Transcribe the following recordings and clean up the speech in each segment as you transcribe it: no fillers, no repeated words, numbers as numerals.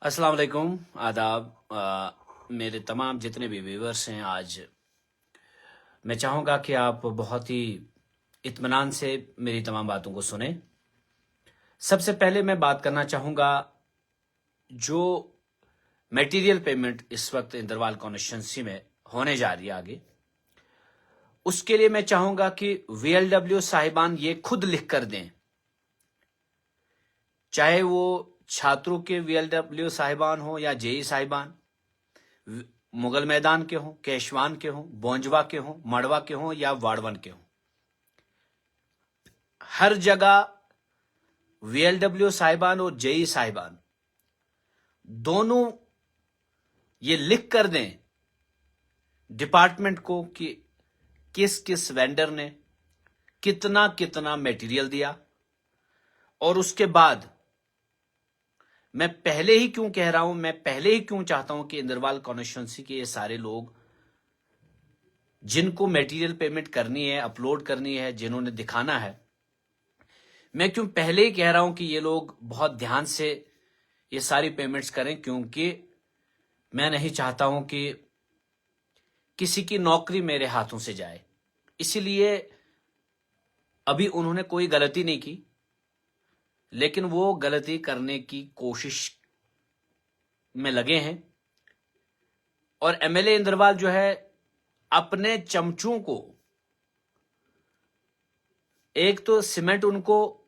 अस्सलाम वालेकुम, आदाब। मेरे तमाम जितने भी व्यूवर्स हैं, आज मैं चाहूँगा कि आप बहुत ही इत्मीनान से मेरी तमाम बातों को सुनें। सबसे पहले मैं बात करना चाहूँगा, जो मटेरियल पेमेंट इस वक्त इंदरवाल कॉन्स्टिट्यूंसी में होने जा रही है आगे, उसके लिए मैं चाहूँगा कि वीएलडब्ल्यू साहिबान ये खुद लिख कर दें, चाहे वो छात्रों के वीएलडब्ल्यू साहिबान हो या जेई साहिबान, मुगल मैदान के हों, केशवान के हों, बोंजवा के हों, मड़वा के हों या वाड़वन के हों, हर जगह वीएलडब्ल्यू साहिबान और जेई साहिबान दोनों ये लिख कर दें डिपार्टमेंट को कि किस किस वेंडर ने कितना कितना मटेरियल दिया। और उसके बाद मैं पहले ही क्यों कह रहा हूं, मैं पहले ही क्यों चाहता हूं कि इंदरवाल कॉन्स्टिट्यूंसी के ये सारे लोग जिनको मटेरियल पेमेंट करनी है, अपलोड करनी है, जिन्होंने दिखाना है, मैं क्यों पहले ही कह रहा हूं कि ये लोग बहुत ध्यान से ये सारी पेमेंट्स करें, क्योंकि मैं नहीं चाहता हूं कि किसी की नौकरी मेरे हाथों से जाए। इसीलिए अभी उन्होंने कोई गलती नहीं की, लेकिन वो गलती करने की कोशिश में लगे हैं। और एमएलए इंदरवाल जो है, अपने चमचों को, एक तो सीमेंट उनको,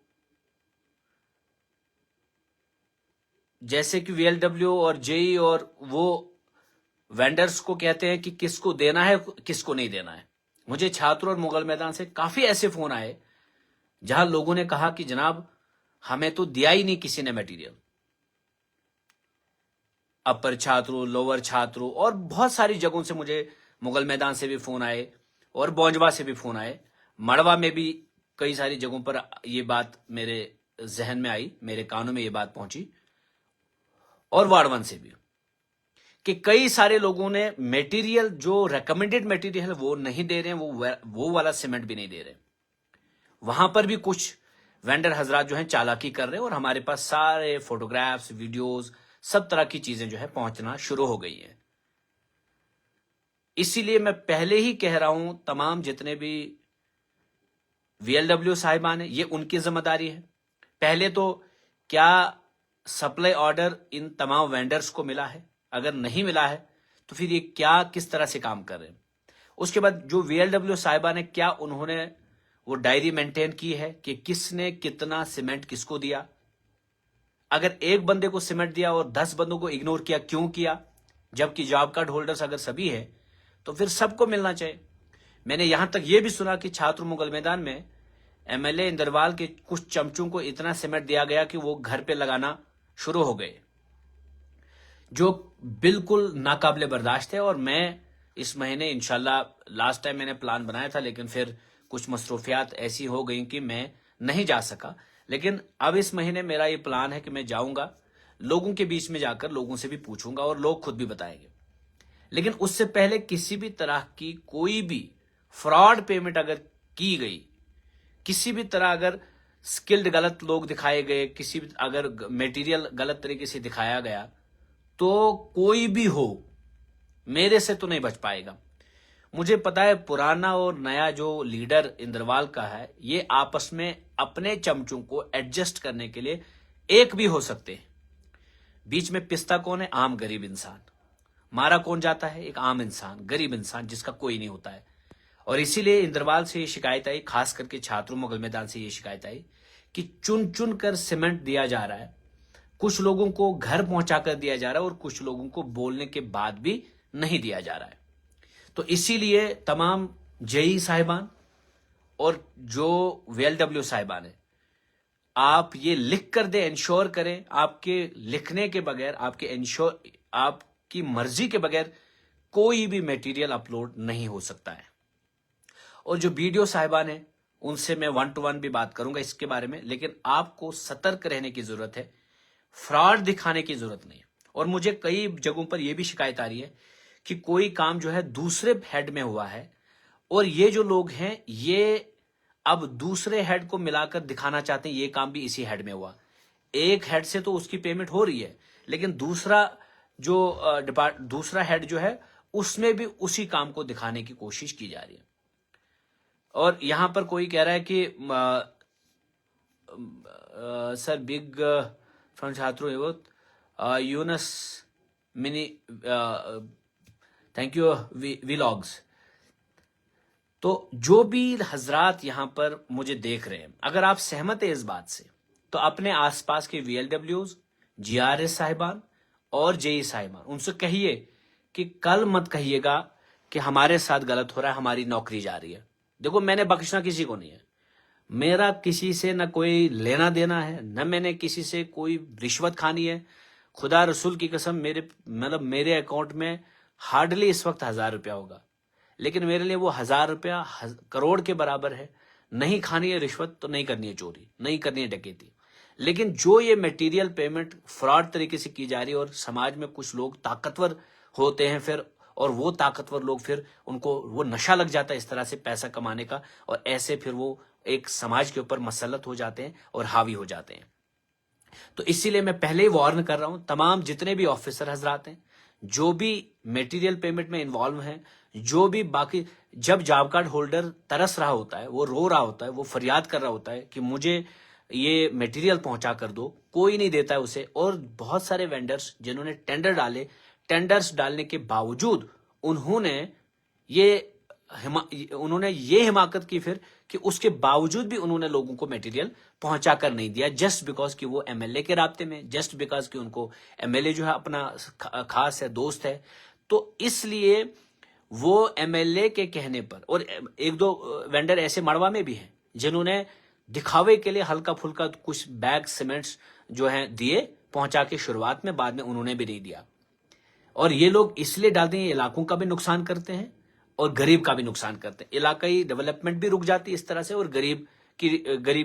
जैसे कि वीएलडब्ल्यू और जेई और वो वेंडर्स को कहते हैं कि किसको देना है किसको नहीं देना है। मुझे छात्र और मुगल मैदान से काफी ऐसे फोन आए जहां लोगों ने कहा कि जनाब हमें तो दिया ही नहीं किसी ने मटेरियल। अपर छात्रों, लोअर छात्रों और बहुत सारी जगहों से मुझे मुगल मैदान से भी फोन आए और बोंजवा से भी फोन आए, मड़वा में भी कई सारी जगहों पर ये बात मेरे जहन में आई, मेरे कानों में ये बात पहुंची, और वाड़वन से भी, कि कई सारे लोगों ने मटेरियल, जो रेकमेंडेड मटेरियल है वो नहीं दे रहे हैं, वो वाला सीमेंट भी नहीं दे रहे। वहां पर भी कुछ वेंडर हजरात जो हैं चालाकी कर रहे हैं, और हमारे पास सारे फोटोग्राफ्स, वीडियोस, सब तरह की चीजें जो है पहुंचना शुरू हो गई हैं। इसीलिए मैं पहले ही कह रहा हूं, तमाम जितने भी वीएलडब्ल्यू साहिबान है, ये उनकी जिम्मेदारी है। पहले तो क्या सप्लाई ऑर्डर इन तमाम वेंडर्स को मिला है? अगर नहीं मिला है तो फिर ये क्या, किस तरह से काम कर रहे हैं? उसके बाद जो वीएलडब्ल्यू साहिबान है, क्या उन्होंने वो डायरी मेंटेन की है कि किसने कितना सीमेंट किसको दिया? अगर एक बंदे को सीमेंट दिया और 10 बंदों को इग्नोर किया, क्यों किया? जबकि जॉब कार्ड होल्डर्स अगर सभी है तो फिर सबको मिलना चाहिए। मैंने यहां तक यह भी सुना कि छात्र मुगल मैदान में एमएलए इंदरवाल के कुछ चमचों को इतना सीमेंट दिया गया कि वो घर पे लगाना शुरू हो गए, जो बिल्कुल नाकाबिले बर्दाश्त है। और मैं इस महीने इंशाल्लाह, लास्ट टाइम मैंने प्लान बनाया था लेकिन फिर कुछ मसरूफियात ऐसी हो गई कि मैं नहीं जा सका, लेकिन अब इस महीने मेरा ये प्लान है कि मैं जाऊंगा, लोगों के बीच में जाकर लोगों से भी पूछूंगा और लोग खुद भी बताएंगे। लेकिन उससे पहले किसी भी तरह की कोई भी फ्रॉड पेमेंट अगर की गई, किसी भी तरह अगर स्किल्ड गलत लोग दिखाए गए, किसी भी अगर मटेरियल गलत तरीके से दिखाया गया, तो कोई भी हो, मेरे से तो नहीं बच पाएगा। मुझे पता है पुराना और नया जो लीडर इंदरवाल का है, ये आपस में अपने चमचों को एडजस्ट करने के लिए एक भी हो सकते हैं। बीच में पिस्ता कौन है? आम गरीब इंसान। मारा कौन जाता है? एक आम इंसान, गरीब इंसान, जिसका कोई नहीं होता है। और इसीलिए इंदरवाल से ये शिकायत आई, खास करके छात्रों मुगल मैदान से ये शिकायत आई कि चुन चुन कर सीमेंट दिया जा रहा है, कुछ लोगों को घर पहुंचाकर दिया जा रहा है और कुछ लोगों को बोलने के बाद भी नहीं दिया जा रहा है। तो इसीलिए तमाम जेई साहिबान और जो वीएलडब्ल्यू साहिबान है, आप ये लिख कर दे, इंश्योर करें, आपके लिखने के बगैर, आपकी मर्जी के बगैर कोई भी मटेरियल अपलोड नहीं हो सकता है। और जो वीडियो साहिबान है, उनसे मैं 1 to 1 भी बात करूंगा इसके बारे में, लेकिन आपको सतर्क रहने की जरूरत है, फ्रॉड दिखाने की जरूरत नहीं है। और मुझे कई जगहों पर यह भी शिकायत आ रही है कि कोई काम जो है दूसरे हेड में हुआ है, और ये जो लोग हैं ये अब दूसरे हेड को मिलाकर दिखाना चाहते हैं ये काम भी इसी हेड में हुआ। एक हेड से तो उसकी पेमेंट हो रही है, लेकिन दूसरा दूसरा हेड जो है उसमें भी उसी काम को दिखाने की कोशिश की जा रही है। और यहां पर कोई कह रहा है कि सर बिग फ्रॉम छात्रों यूनस मिनी थैंक यू वीलॉग्स। तो जो भी हजरात यहां पर मुझे देख रहे हैं, अगर आप सहमत हैं इस बात से, तो अपने आसपास के VLWs, GRS साहिबान और JE साहिबान उनसे कहिए कि कल मत कहिएगा कि हमारे साथ गलत हो रहा है, हमारी नौकरी जा रही है। देखो, मैंने बख्शना किसी को नहीं है, मेरा किसी से न कोई लेना देना है, न मैंने किसी से कोई रिश्वत खानी है। खुदा रसूल की कसम, मेरे अकाउंट में हार्डली इस वक्त 1000 रुपया होगा, लेकिन मेरे लिए वो 1000 रुपया करोड़ के बराबर है। नहीं खानी है रिश्वत तो नहीं करनी है चोरी, नहीं करनी है डकैती। लेकिन जो ये मटेरियल पेमेंट फ्रॉड तरीके से की जा रही है, और समाज में कुछ लोग ताकतवर होते हैं फिर, और वो ताकतवर लोग फिर उनको वो नशा लग जाता है इस तरह से पैसा कमाने का, और ऐसे फिर वो एक समाज के ऊपर मसलत हो जाते हैं और हावी हो जाते हैं। तो इसीलिए मैं पहले ही वार्न कर रहा हूं तमाम जितने भी ऑफिसर हजरात हैं, जो भी मटेरियल पेमेंट में इन्वॉल्व हैं, जो भी बाकी, जब जॉब कार्ड होल्डर तरस रहा होता है, वो रो रहा होता है, वो फरियाद कर रहा होता है कि मुझे ये मटेरियल पहुंचा कर दो, कोई नहीं देता है उसे। और बहुत सारे वेंडर्स जिन्होंने टेंडर डाले, टेंडर्स डालने के बावजूद उन्होंने ये हिमाकत की फिर कि उसके बावजूद भी उन्होंने लोगों को मटेरियल पहुंचा कर नहीं दिया, जस्ट बिकॉज कि वो MLA के राब्ते में, जस्ट बिकॉज कि उनको MLA जो है अपना खास है, दोस्त है। तो इसलिए वो MLA के कहने पर, और एक दो वेंडर ऐसे मड़वा में भी हैं जिन्होंने दिखावे के लिए हल्का फुल्का कुछ बैग सीमेंट्स जो है दिए पहुंचा के शुरुआत में, बाद में उन्होंने भी नहीं दिया। और ये लोग इसलिए डालते हैं, इलाकों का भी नुकसान करते हैं और गरीब का भी नुकसान करते हैं। इलाकाई डेवलपमेंट भी रुक जाती है इस तरह से, और गरीब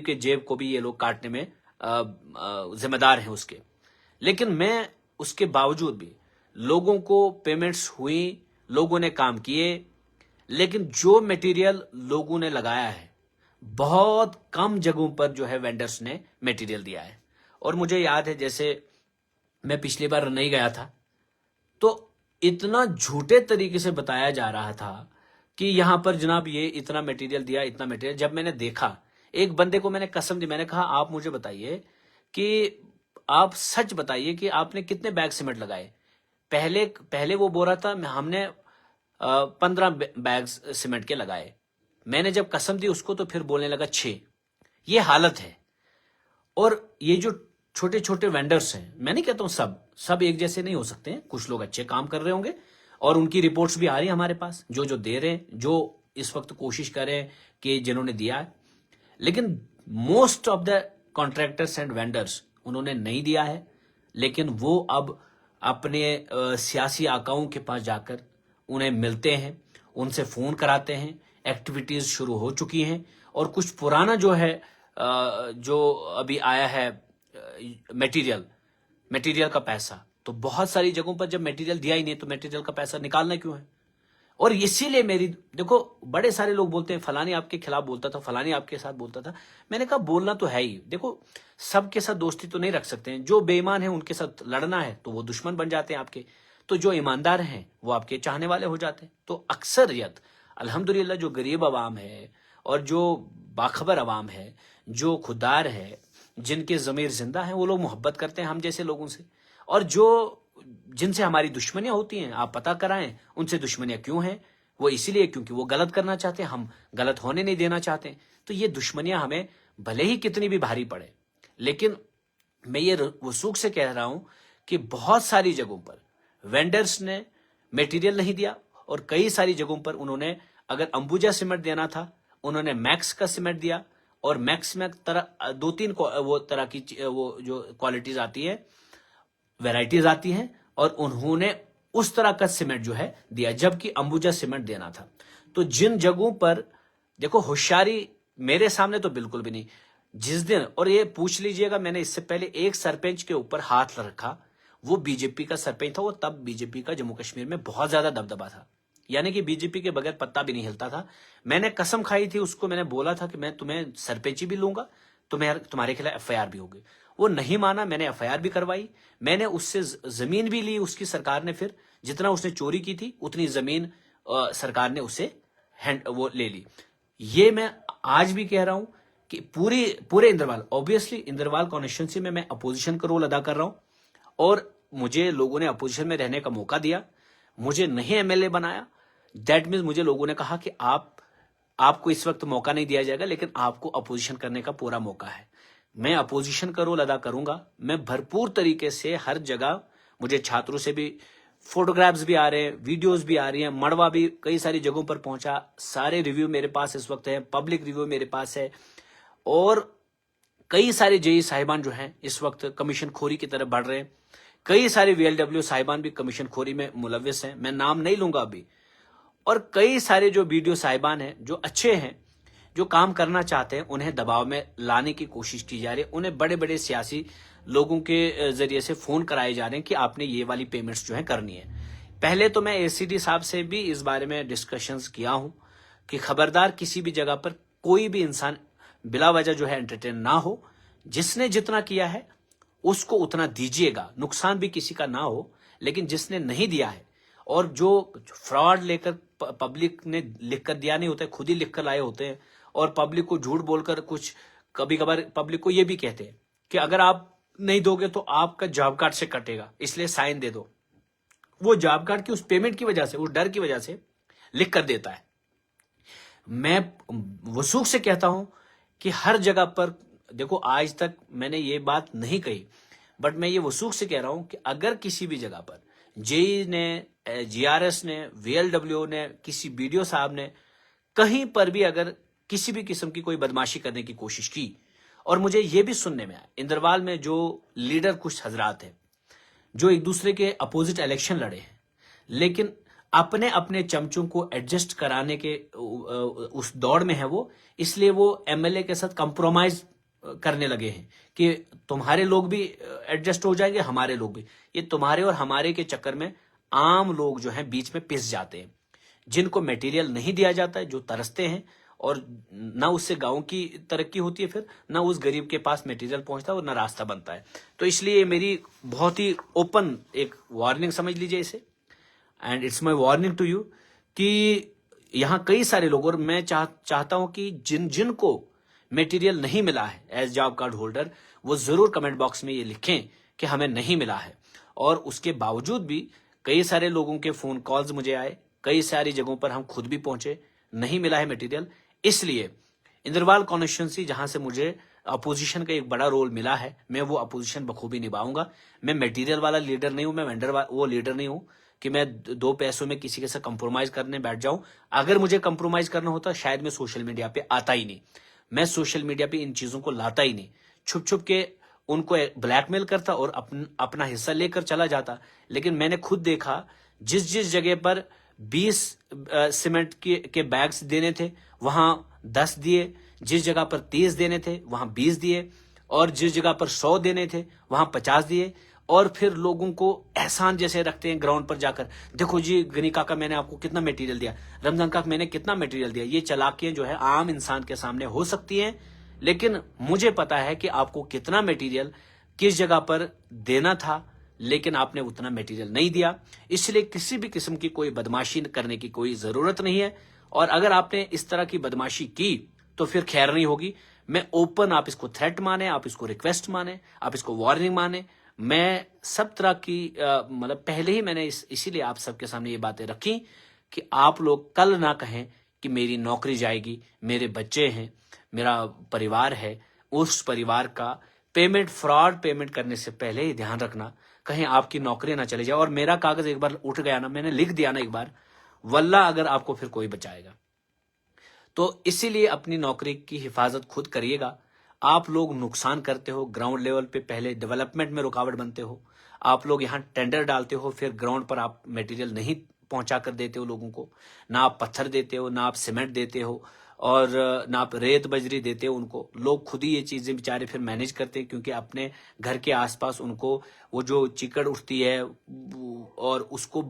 के जेब को भी ये लोग काटने में जिम्मेदार हैं उसके। लेकिन मैं उसके बावजूद भी लोगों को पेमेंट्स हुई, लोगों ने काम किए, लेकिन जो मटेरियल लोगों ने लगाया है, बहुत कम जगहों पर जो है वेंडर्स ने मटेरियल दिया है। और मुझे याद है, जैसे मैं पिछली बार नहीं गया था, तो इतना झूठे तरीके से बताया जा रहा था कि यहां पर जनाब ये इतना मटेरियल दिया, इतना मटेरियल। जब मैंने देखा, एक बंदे को मैंने कसम दी, मैंने कहा आप मुझे बताइए कि आप सच बताइए कि आपने कितने बैग सीमेंट लगाए। पहले वो बोल रहा था हमने 15 बैग सीमेंट के लगाए। मैंने जब कसम दी उसको तो फिर बोलने लगा 6। ये हालत है। और ये जो छोटे छोटे वेंडर्स हैं, मैं नहीं कहता हूं सब एक जैसे नहीं हो सकते हैं, कुछ लोग अच्छे काम कर रहे होंगे और उनकी रिपोर्ट्स भी आ रही है हमारे पास, जो दे रहे हैं, जो इस वक्त कोशिश कर रहे हैं कि जिन्होंने दिया है। लेकिन most of the contractors and vendors उन्होंने नहीं दिया है, लेकिन वो अब अपने सियासी आकाओं के पास जाकर उन्हें मिलते हैं, उनसे फोन कराते हैं, एक्टिविटीज शुरू हो चुकी हैं। और कुछ पुराना जो है जो अभी आया है मटेरियल का पैसा, तो बहुत सारी जगहों पर जब मटेरियल दिया ही नहीं तो मटेरियल का पैसा निकालना क्यों है। और इसीलिए देखो, बड़े सारे लोग बोलते हैं फलानी आपके खिलाफ बोलता था, फलानी आपके साथ बोलता था। मैंने कहा बोलना तो है ही। देखो, सबके साथ दोस्ती तो नहीं रख सकते हैं। जो बेईमान है उनके साथ लड़ना है तो वो दुश्मन बन जाते हैं आपके, तो जो ईमानदार हैं वो आपके चाहने वाले हो जाते हैं। तो अक्सरियत अल्हम्दुलिल्लाह जो गरीब आवाम है और जो बाखबर आवाम है, जो खुददार है, जिनके ज़मीर जिंदा है, वो लोग मोहब्बत करते हैं हम जैसे लोगों से। और जो जिनसे हमारी दुश्मनियां होती हैं, आप पता कराएं उनसे दुश्मनियां क्यों हैं। वो इसीलिए क्योंकि वो गलत करना चाहते हैं, हम गलत होने नहीं देना चाहते। तो ये दुश्मनियां हमें भले ही कितनी भी भारी पड़े, लेकिन मैं ये वसूख से कह रहा हूं कि बहुत सारी जगहों पर वेंडर्स ने मटेरियल नहीं दिया, और कई सारी जगहों पर उन्होंने, अगर अंबुजा सीमेंट देना था, उन्होंने मैक्स का सीमेंट दिया। और मैक्स में तरह 2-3 वो तरह की वो जो क्वालिटीज आती है, वैरायटीज आती हैं, और उन्होंने उस तरह का सीमेंट जो है दिया, जबकि अंबुजा सीमेंट देना था। तो जिन जगहों पर देखो होशियारी मेरे सामने तो बिल्कुल भी नहीं। जिस दिन, और ये पूछ लीजिएगा, मैंने इससे पहले एक सरपंच के ऊपर हाथ रखा, वो बीजेपी का सरपंच था। वो तब बीजेपी का जम्मू कश्मीर में बहुत ज्यादा दबदबा था, यानी कि बीजेपी के बगैर पत्ता भी नहीं हिलता था। मैंने कसम खाई थी उसको, मैंने बोला था कि मैं तुम्हें सरपंची भी लूंगा, तुम्हारे खिलाफ FIR भी होगी। वो नहीं माना, मैंने एफआईआर भी करवाई, मैंने उससे जमीन भी ली, उसकी सरकार ने फिर जितना उसने चोरी की थी उतनी जमीन सरकार ने उसे वो ले ली। ये मैं आज भी कह रहा हूं कि पूरे इंद्रवाल, ऑब्वियसली इंद्रवाल कॉन्स्टिट्यूंसी में मैं अपोजिशन का रोल अदा कर रहा हूं और मुझे लोगों ने अपोजिशन में रहने का मौका दिया, मुझे नहीं एमएलए बनाया। दैट मीन्स मुझे लोगों ने कहा कि आपको इस वक्त मौका नहीं दिया जाएगा, लेकिन आपको अपोजिशन करने का पूरा मौका है। मैं अपोजिशन का रोल अदा करूंगा, मैं भरपूर तरीके से हर जगह, मुझे छात्रों से भी फोटोग्राफ्स भी आ रहे हैं, वीडियोस भी आ रही हैं, मड़वा भी कई सारी जगहों पर पहुंचा, सारे रिव्यू मेरे पास इस वक्त है, पब्लिक रिव्यू मेरे पास है। और कई सारे जेई साहिबान जो हैं इस वक्त कमीशन खोरी की तरफ बढ़ रहे हैं, कई सारे वीएलडब्ल्यू साहिबान भी कमीशन खोरी में मुलविस हैं, मैं नाम नहीं लूंगा अभी। और कई सारे जो वीडियो साहिबान हैं जो अच्छे हैं, जो काम करना चाहते हैं, उन्हें दबाव में लाने की कोशिश की जा रही है। उन्हें बड़े बड़े सियासी लोगों के जरिए से फोन कराए जा रहे हैं कि आपने ये वाली पेमेंट्स जो है करनी है। पहले तो मैं एसीडी साहब से भी इस बारे में डिस्कशंस किया हूं कि खबरदार किसी भी जगह पर कोई भी इंसान बिला वजह जो है एंटरटेन ना हो, जिसने जितना किया है उसको उतना दीजिएगा, नुकसान भी किसी का ना हो। लेकिन जिसने नहीं दिया है और जो फ्रॉड लेकर पब्लिक ने लिख कर दिया नहीं होता है, खुद ही लिख कर लाए होते हैं और पब्लिक को झूठ बोलकर कुछ, कभी कभार पब्लिक को यह भी कहते हैं कि अगर आप नहीं दोगे तो आपका जॉब कार्ड से कटेगा, इसलिए साइन दे दो। वो जॉब कार्ड की उस पेमेंट की वजह से, उस डर की वजह से लिख कर देता है। मैं वसूख से कहता हूं कि हर जगह पर देखो, आज तक मैंने ये बात नहीं कही, बट मैं ये वसूख से कह रहा हूं कि अगर किसी भी जगह पर जेई ने, जीआरएस ने, वीएलडब्ल्यू ने, किसी बीडीओ साहब ने कहीं पर भी अगर किसी भी किस्म की कोई बदमाशी करने की कोशिश की, और मुझे यह भी सुनने में आया इंद्रवाल में जो लीडर कुछ हजरात हैं जो एक दूसरे के अपोजिट इलेक्शन लड़े हैं, लेकिन अपने अपने चमचों को एडजस्ट कराने के उस दौड़ में है वो, इसलिए वो एमएलए के साथ कंप्रोमाइज करने लगे हैं कि तुम्हारे लोग भी एडजस्ट हो जाएंगे, हमारे लोग भी। ये तुम्हारे और हमारे के चक्कर में आम लोग जो हैं बीच में पिस जाते हैं, जिनको मटेरियल नहीं दिया जाता है, जो तरसते हैं, और ना उससे गांव की तरक्की होती है, फिर ना उस गरीब के पास मटेरियल पहुंचता है और ना रास्ता बनता है। तो इसलिए मेरी बहुत ही ओपन एक वार्निंग समझ लीजिए इसे, and it's my warning to you कि यहां कई सारे लोग, और मैं चाहता हूं कि जिनको मटेरियल नहीं मिला है एज जॉब कार्ड होल्डर, वो जरूर कमेंट बॉक्स में ये लिखें कि हमें नहीं मिला है। और उसके बावजूद भी कई सारे लोगों के फोन कॉल्स मुझे आए, कई सारी जगहों पर हम खुद भी पहुंचे, नहीं मिला है मटेरियल। इसलिए इंद्रवाल कॉन्स्टिट्यूंसी जहां से मुझे अपोजिशन का एक बड़ा रोल मिला है, मैं वो अपोजिशन बखूबी निभाऊंगा। मैं मटेरियल वाला लीडर नहीं हूं, मैं वेंडर वो लीडर नहीं हूं कि मैं दो पैसों में किसी के साथ कंप्रोमाइज करने बैठ जाऊं। अगर मुझे कंप्रोमाइज करना होता शायद मैं सोशल मीडिया पे आता ही नहीं, मैं सोशल मीडिया पे इन चीजों को लाता ही नहीं, छुप छुप के उनको ब्लैकमेल करता और अपना हिस्सा लेकर चला जाता। लेकिन मैंने खुद देखा जिस जिस जगह पर 20 सीमेंट के बैग्स देने थे वहां 10 दिए, जिस जगह पर 30 देने थे वहां 20 दिए, और जिस जगह पर 100 देने थे वहां 50 दिए। और फिर लोगों को एहसान जैसे रखते हैं ग्राउंड पर जाकर, देखो जी गनी काका मैंने आपको कितना मटेरियल दिया, रमजान काका मैंने कितना मटेरियल दिया। ये चालाकियां जो है आम इंसान के सामने हो सकती हैं, लेकिन मुझे पता है कि आपको कितना मटेरियल किस जगह पर देना था, लेकिन आपने उतना मटेरियल नहीं दिया। इसलिए किसी भी किस्म की कोई बदमाशी करने की कोई जरूरत नहीं है, और अगर आपने इस तरह की बदमाशी की तो फिर खैर नहीं होगी। मैं ओपन, आप इसको थ्रेट माने, आप इसको रिक्वेस्ट माने, आप इसको वार्निंग माने, मैं सब तरह की मतलब पहले ही मैंने इसीलिए आप सबके सामने ये बातें रखी कि आप लोग कल ना कहें कि मेरी नौकरी जाएगी, मेरे बच्चे हैं, मेरा परिवार है, उस परिवार का पेमेंट, फ्रॉड पेमेंट करने से पहले ही ध्यान रखना कहीं आपकी नौकरी ना चले जाए। और मेरा कागज एक बार उठ गया ना, मैंने लिख दिया ना एक बार, वल्ला अगर आपको फिर कोई बचाएगा। तो इसीलिए अपनी नौकरी की हिफाजत खुद करिएगा। आप लोग नुकसान करते हो ग्राउंड लेवल पे, पहले डेवलपमेंट में रुकावट बनते हो, आप लोग यहाँ टेंडर डालते हो, फिर ग्राउंड पर आप मटेरियल नहीं पहुंचा कर देते हो लोगों को, ना आप पत्थर देते हो, ना आप सीमेंट देते हो, और ना आप रेत बजरी देते हो उनको। लोग खुद ही ये चीजें बेचारे फिर मैनेज करते हैं, क्योंकि अपने घर के आसपास उनको वो जो चिकड़ उठती है और उसको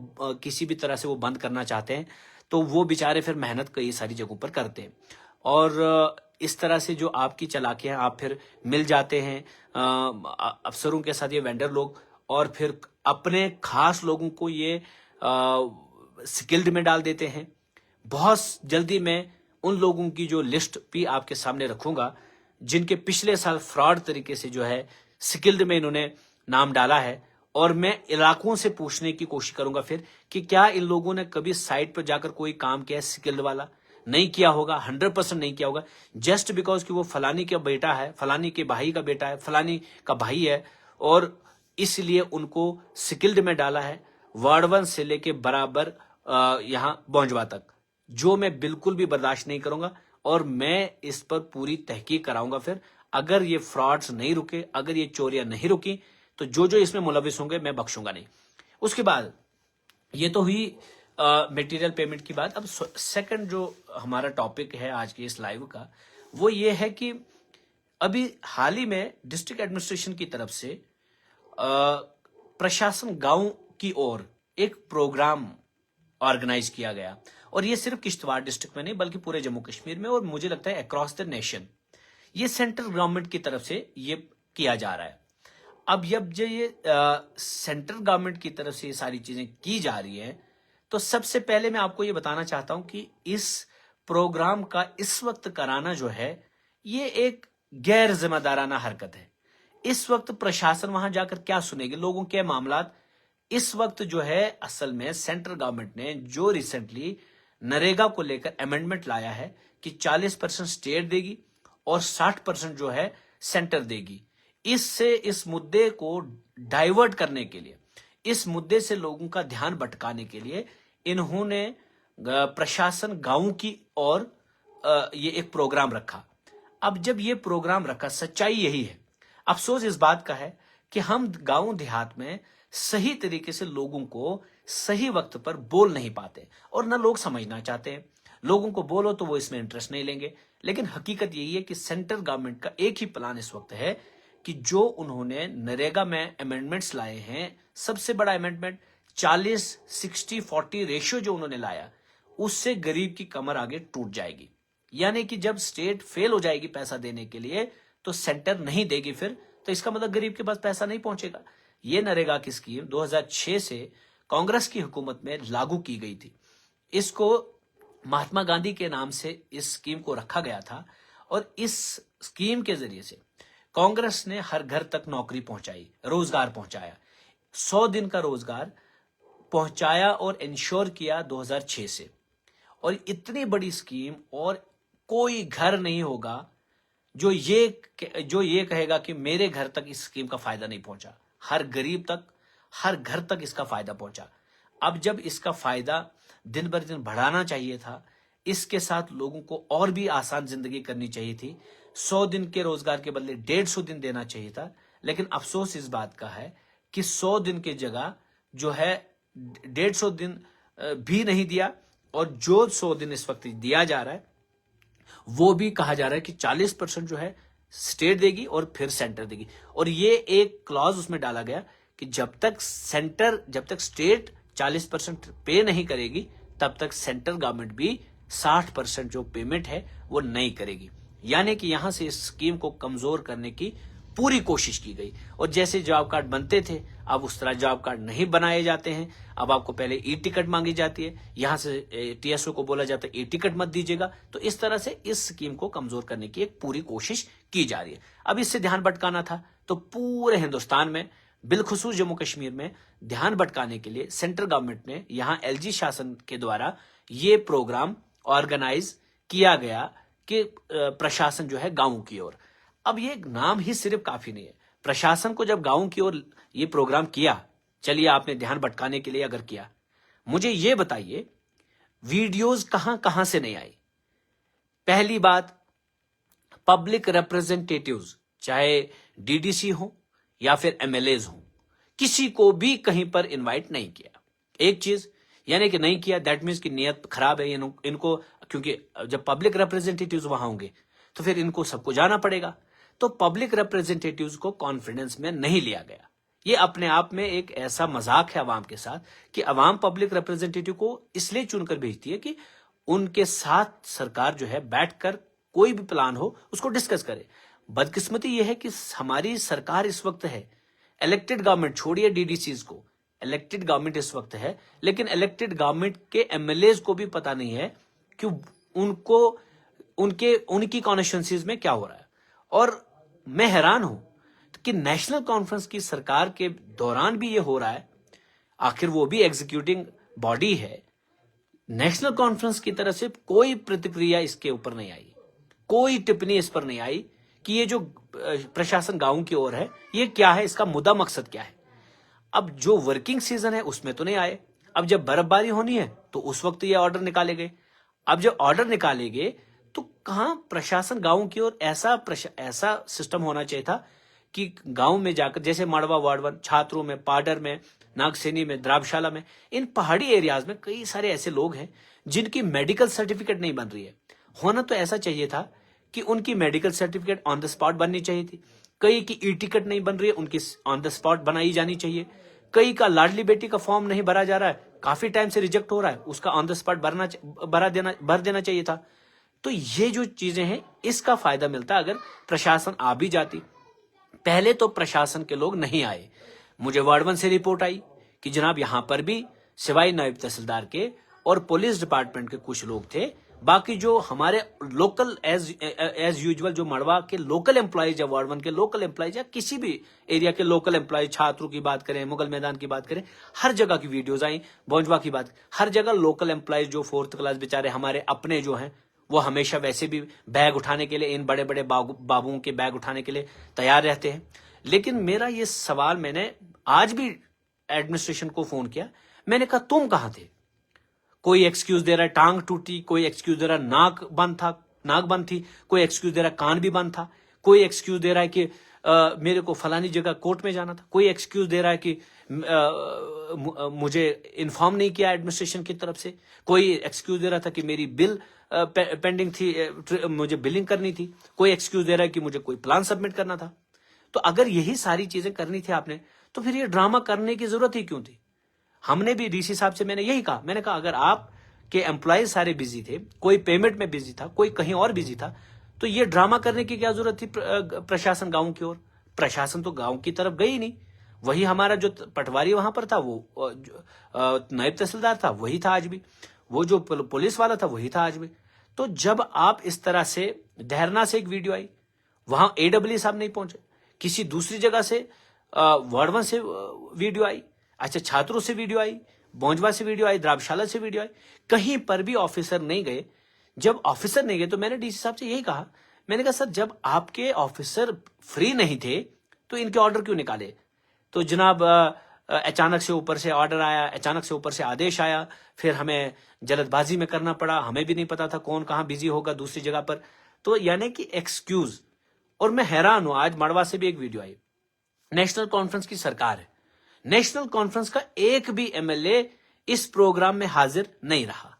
किसी भी तरह से वो बंद करना चाहते हैं, तो वो बेचारे फिर मेहनत कई सारी जगहों पर करते हैं। और इस तरह से जो आपकी चालाकियां, आप फिर मिल जाते हैं अफसरों के साथ, ये वेंडर लोग, और फिर अपने खास लोगों को ये स्किल्ड में डाल देते हैं। बहुत जल्दी मैं उन लोगों की जो लिस्ट भी आपके सामने रखूंगा जिनके पिछले साल फ्रॉड तरीके से जो है स्किल्ड में इन्होंने नाम डाला है, और मैं इलाकों से पूछने की कोशिश करूंगा फिर कि क्या इन लोगों ने कभी साइट पर जाकर कोई काम किया है स्किल्ड वाला। नहीं किया होगा, 100% नहीं किया होगा, जस्ट बिकॉज कि वो फलानी का बेटा है, फलानी के भाई का बेटा है, फलानी का भाई है, और इसलिए उनको स्किल्ड में डाला है, वार्ड 1 से लेके बराबर यहां बौंजवा तक, जो मैं बिल्कुल भी बर्दाश्त नहीं करूंगा। और मैं इस पर पूरी तहकीक कराऊंगा फिर। अगर ये फ्रॉड्स नहीं रुके, अगर ये चोरियां नहीं रुकी, तो जो जो इसमें मुलविस होंगे मैं बख्शूंगा नहीं। उसके बाद ये तो हुई मटेरियल पेमेंट की बात। अब सेकंड जो हमारा टॉपिक है आज के इस लाइव का, वो ये है कि अभी हाल ही में डिस्ट्रिक्ट एडमिनिस्ट्रेशन की तरफ से प्रशासन गांव की ओर एक प्रोग्राम ऑर्गेनाइज किया गया, और ये सिर्फ किश्तवाड़ डिस्ट्रिक्ट में नहीं बल्कि पूरे जम्मू कश्मीर में, और मुझे लगता है अक्रॉस द नेशन ये सेंट्रल गवर्नमेंट की तरफ से ये किया जा रहा है। अब जब ये सेंट्रल गवर्नमेंट की तरफ से ये सारी चीजें की जा रही है, तो सबसे पहले मैं आपको ये बताना चाहता हूं कि इस प्रोग्राम का इस वक्त कराना जो है, ये एक गैर जिम्मेदाराना हरकत है। इस वक्त प्रशासन वहां जाकर क्या सुनेगी, लोगों के मामलात। इस वक्त जो है असल में सेंट्रल गवर्नमेंट ने जो रिसेंटली नरेगा को लेकर अमेंडमेंट लाया है कि 40% स्टेट देगी और 60% जो है सेंटर देगी, इससे इस मुद्दे को डाइवर्ट करने के लिए, इस मुद्दे से लोगों का ध्यान भटकाने के लिए इन्होंने प्रशासन गांव की ओर ये एक प्रोग्राम रखा। अब जब ये प्रोग्राम रखा, सच्चाई यही है, अफसोस इस बात का है कि हम गांव देहात में सही तरीके से लोगों को सही वक्त पर बोल नहीं पाते, और ना लोग समझना चाहते हैं। लोगों को बोलो तो वो इसमें इंटरेस्ट नहीं लेंगे। लेकिन हकीकत यही है कि सेंट्रल गवर्नमेंट का एक ही प्लान इस वक्त है कि जो उन्होंने नरेगा में अमेंडमेंट्स लाए हैं, सबसे बड़ा अमेंडमेंट 40-60-40 रेशियो जो उन्होंने लाया, उससे गरीब की कमर आगे टूट जाएगी। यानी कि जब स्टेट फेल हो जाएगी पैसा देने के लिए, तो सेंटर नहीं देगी फिर, तो इसका मतलब गरीब के पास पैसा नहीं पहुंचेगा। ये नरेगा की स्कीम 2006 से कांग्रेस की हुकूमत में लागू की गई थी। इसको महात्मा गांधी के नाम से इस स्कीम को रखा गया था, और इस स्कीम के जरिए से कांग्रेस ने हर घर तक नौकरी पहुंचाई, रोजगार पहुंचाया, 100 दिन का रोजगार पहुंचाया और इंश्योर किया 2006 से। और इतनी बड़ी स्कीम, और कोई घर नहीं होगा जो ये कहेगा कि मेरे घर तक इस स्कीम का फायदा नहीं पहुंचा। हर गरीब तक, हर घर तक इसका फायदा पहुंचा। अब जब इसका फायदा दिन बर दिन बढ़ाना चाहिए था, इसके साथ लोगों को और भी आसान जिंदगी करनी चाहिए थी, 100 दिन के रोजगार के बदले 150 दिन देना चाहिए था। लेकिन अफसोस इस बात का है कि 100 दिन की जगह जो है 150 दिन भी नहीं दिया, और जो 100 दिन इस वक्त दिया जा रहा है वो भी कहा जा रहा है कि 40% जो है स्टेट देगी और फिर सेंटर देगी। और ये एक क्लॉज उसमें डाला गया कि जब तक स्टेट 40% पे नहीं करेगी, तब तक सेंट्रल गवर्नमेंट भी 60% जो पेमेंट है वो नहीं करेगी। यानी कि यहां से इस स्कीम को कमजोर करने की पूरी कोशिश की गई। और जैसे जॉब कार्ड बनते थे, अब उस तरह जॉब कार्ड नहीं बनाए जाते हैं। अब आपको पहले ई टिकट मांगी जाती है, यहां से टीएसओ को बोला जाता है ई टिकट मत दीजिएगा। तो इस तरह से इस स्कीम को कमजोर करने की एक पूरी कोशिश की जा रही है। अब इससे ध्यान भटकाना था, तो पूरे हिंदुस्तान में, बिलखुसूस जम्मू कश्मीर में ध्यान भटकाने के लिए सेंट्रल गवर्नमेंट ने यहां एलजी शासन के द्वारा ये प्रोग्राम ऑर्गेनाइज किया गया कि प्रशासन जो है गांव की ओर। अब ये नाम ही सिर्फ काफी नहीं है। प्रशासन को जब गांव की ओर ये प्रोग्राम किया, चलिए आपने ध्यान भटकाने के लिए अगर किया, मुझे ये बताइए वीडियोस कहां कहां से नहीं आई। पहली बात, पब्लिक रिप्रेजेंटेटिव्स, चाहे डीडीसी हो या फिर एमएलएज हो, किसी को भी कहीं पर इनवाइट नहीं किया। एक चीज, यानी कि नहीं किया, दैट मीन्स की नियत खराब है इनको, क्योंकि जब पब्लिक रिप्रेजेंटेटिव्स वहां होंगे तो फिर इनको सबको जाना पड़ेगा। तो पब्लिक रिप्रेजेंटेटिव्स को कॉन्फिडेंस में नहीं लिया गया। ये अपने आप में एक ऐसा मजाक है अवाम के साथ कि अवाम पब्लिक रिप्रेजेंटेटिव को इसलिए चुनकर भेजती है कि उनके साथ सरकार जो है बैठकर कोई भी प्लान हो उसको डिस्कस करें। बदकिस्मती यह है कि हमारी सरकार इस वक्त है, इलेक्टेड गवर्नमेंट, छोड़िए डीडीसीज को, इलेक्टेड गवर्नमेंट इस वक्त है, लेकिन इलेक्टेड गवर्नमेंट के एमएलएज को भी पता नहीं है कि उनको उनकी कॉन्स्टिट्यूंसीज में क्या हो रहा है। और मैं हैरान हूं कि नेशनल कॉन्फ्रेंस की सरकार के दौरान भी ये हो रहा है। आखिर वो भी एग्जीक्यूटिंग बॉडी है। नेशनल कॉन्फ्रेंस की तरफ से कोई प्रतिक्रिया इसके ऊपर नहीं आई, कोई टिप्पणी इस पर नहीं आई कि ये जो प्रशासन गांव की ओर है ये क्या है, इसका मुद्दा मकसद क्या है। अब जो वर्किंग सीजन है उसमें तो नहीं आए, अब जब बर्फबारी होनी है तो उस वक्त ये ऑर्डर निकाले गए। अब जब ऑर्डर निकाले गए तो कहां प्रशासन गांव की ओर, ऐसा सिस्टम होना चाहिए था कि गांव में जाकर, जैसे माड़वा वार्ड 1, छात्रों में, पाडर में, नागसेनी में, द्राबशाला में, इन पहाड़ी एरियाज में कई सारे ऐसे लोग हैं जिनकी मेडिकल सर्टिफिकेट नहीं बन रही है। होना तो ऐसा चाहिए था कि उनकी medical certificate on the spot बननी चाहिए थी। कई की ई टिकट नहीं बन रही है, उनकी ऑन द स्पॉट बनाई जानी चाहिए। कई का लाडली बेटी का फॉर्म नहीं भरा जा रहा है, काफी टाइम से रिजेक्ट हो रहा है, उसका ऑन द स्पॉट भर देना चाहिए था। तो ये जो चीजें हैं इसका फायदा मिलता अगर प्रशासन आ भी जाती। पहले तो प्रशासन के लोग नहीं आए। मुझे वार्ड 1 से रिपोर्ट आई कि जनाब यहां पर भी सिवाय नायब तहसीलदार के और पुलिस डिपार्टमेंट के कुछ लोग थे, बाकी जो हमारे लोकल एज यूजुअल जो मड़वा के लोकल एम्प्लॉयज या वार्ड 1 के लोकल एम्प्लॉयज या किसी भी एरिया के लोकल एम्प्लॉयज, छात्रों की बात करें, मुगल मैदान की बात करें, हर जगह की वीडियोज आई, बौंजवा की बात, हर जगह लोकल एम्प्लॉयज जो 4th क्लास बेचारे हमारे अपने जो हैं वो हमेशा वैसे भी बैग उठाने के लिए, इन बड़े बड़े बाबुओं के बैग उठाने के लिए तैयार रहते हैं। लेकिन मेरा ये सवाल, मैंने आज भी एडमिनिस्ट्रेशन को फोन किया, मैंने कहा तुम कहां थे? कोई एक्सक्यूज दे रहा है टांग टूटी, कोई एक्सक्यूज दे रहा है नाक बंद थी, कोई एक्सक्यूज दे रहा है कान भी बंद था, कोई एक्सक्यूज दे रहा है कि मेरे को फलानी जगह कोर्ट में जाना था, कोई एक्सक्यूज दे रहा है कि मुझे इन्फॉर्म नहीं किया एडमिनिस्ट्रेशन की तरफ से, कोई एक्सक्यूज दे रहा था कि मेरी बिल पेंडिंग थी, मुझे बिलिंग करनी थी, कोई एक्सक्यूज दे रहा है कि मुझे कोई प्लान सबमिट करना था। तो अगर यही सारी चीजें करनी थी आपने, तो फिर ये ड्रामा करने की जरूरत ही क्यों थी? हमने भी डीसी साहब से मैंने यही कहा, मैंने कहा अगर आप के एम्प्लॉयज सारे बिजी थे, कोई पेमेंट में बिजी था, कोई कहीं और बिजी था, तो ये ड्रामा करने की क्या जरूरत थी प्रशासन गांव की ओर? प्रशासन तो गांव की तरफ गई नहीं। वही हमारा जो पटवारी वहां पर था वो नायब तहसीलदार था, वही था आज भी, वो जो पुलिस वाला था वही था आज भी। तो जब आप इस तरह से, देहरना से एक वीडियो आई, वहां एडब्ल्यू साहब नहीं पहुंचे, किसी दूसरी जगह से वार्ड 1 से वीडियो आई, अच्छा छात्रों से वीडियो आई, बौंजवा से वीडियो आई, द्राबशाला से वीडियो आई, कहीं पर भी ऑफिसर नहीं गए। जब ऑफिसर नहीं गए तो मैंने डीसी साहब से यही कहा, मैंने कहा सर जब आपके ऑफिसर फ्री नहीं थे तो इनके ऑर्डर क्यों निकाले? तो जनाब अचानक से ऊपर से ऑर्डर आया, अचानक से ऊपर से आदेश आया, फिर हमें जल्दबाजी में करना पड़ा, हमें भी नहीं पता था कौन कहां बिजी होगा दूसरी जगह पर। तो यानी कि एक्सक्यूज। और मैं हैरान हूं, आज मड़वा से भी एक वीडियो आई, नेशनल कॉन्फ्रेंस की सरकार है, नेशनल कॉन्फ्रेंस का एक भी एमएलए इस प्रोग्राम में हाजिर नहीं रहा।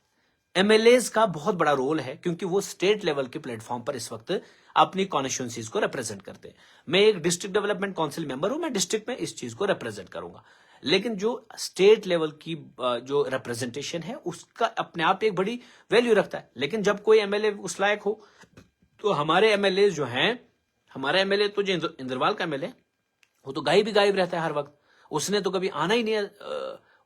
एमएलएज का बहुत बड़ा रोल है क्योंकि वो स्टेट लेवल के प्लेटफॉर्म पर इस वक्त अपनी कॉन्स्टिट्यूंसीज को रिप्रेजेंट करते हैं। मैं एक डिस्ट्रिक्ट डेवलपमेंट काउंसिल मेंबर हूं, मैं डिस्ट्रिक्ट में इस चीज को रिप्रेजेंट करूंगा, लेकिन जो स्टेट लेवल की जो रिप्रेजेंटेशन है उसका अपने आप एक बड़ी वैल्यू रखता है। लेकिन जब कोई एमएलए उस लायक हो, तो हमारे एमएलए जो हैं, हमारा एमएलए तो जो इंद्रवाल का एमएलए, वो तो गायब ही गायब रहता है हर वक्त, उसने तो कभी आना ही नहीं है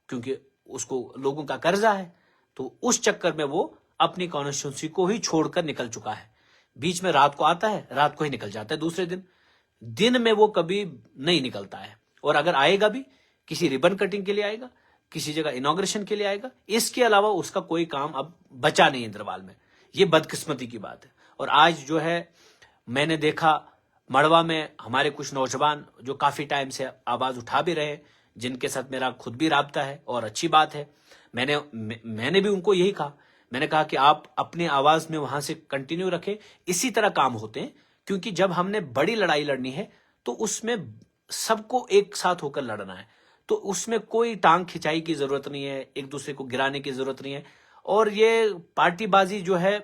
क्योंकि उसको लोगों का कर्जा है। तो उस चक्कर में वो अपनी कॉन्स्टिट्यूंसी को ही छोड़कर निकल चुका है। बीच में रात को आता है, रात को ही निकल जाता है, दूसरे दिन में वो कभी नहीं निकलता है। और अगर आएगा भी किसी रिबन कटिंग के लिए आएगा, किसी जगह इनॉग्रेशन के लिए आएगा, इसके अलावा उसका कोई काम अब बचा नहीं इंद्रवाल में। ये बदकिस्मती की बात है। और आज जो है मैंने देखा मड़वा में हमारे कुछ नौजवान जो काफी टाइम से आवाज उठा भी रहे, जिनके साथ मेरा खुद भी राब्ता है और अच्छी बात है। मैंने भी उनको यही कहा, मैंने कहा कि आप अपनी आवाज में वहां से कंटिन्यू रखें, इसी तरह काम होते हैं। क्योंकि जब हमने बड़ी लड़ाई लड़नी है तो उसमें सबको एक साथ होकर लड़ना है, तो उसमें कोई टांग खिंचाई की जरूरत नहीं है, एक दूसरे को गिराने की जरूरत नहीं है। और ये पार्टीबाजी जो है,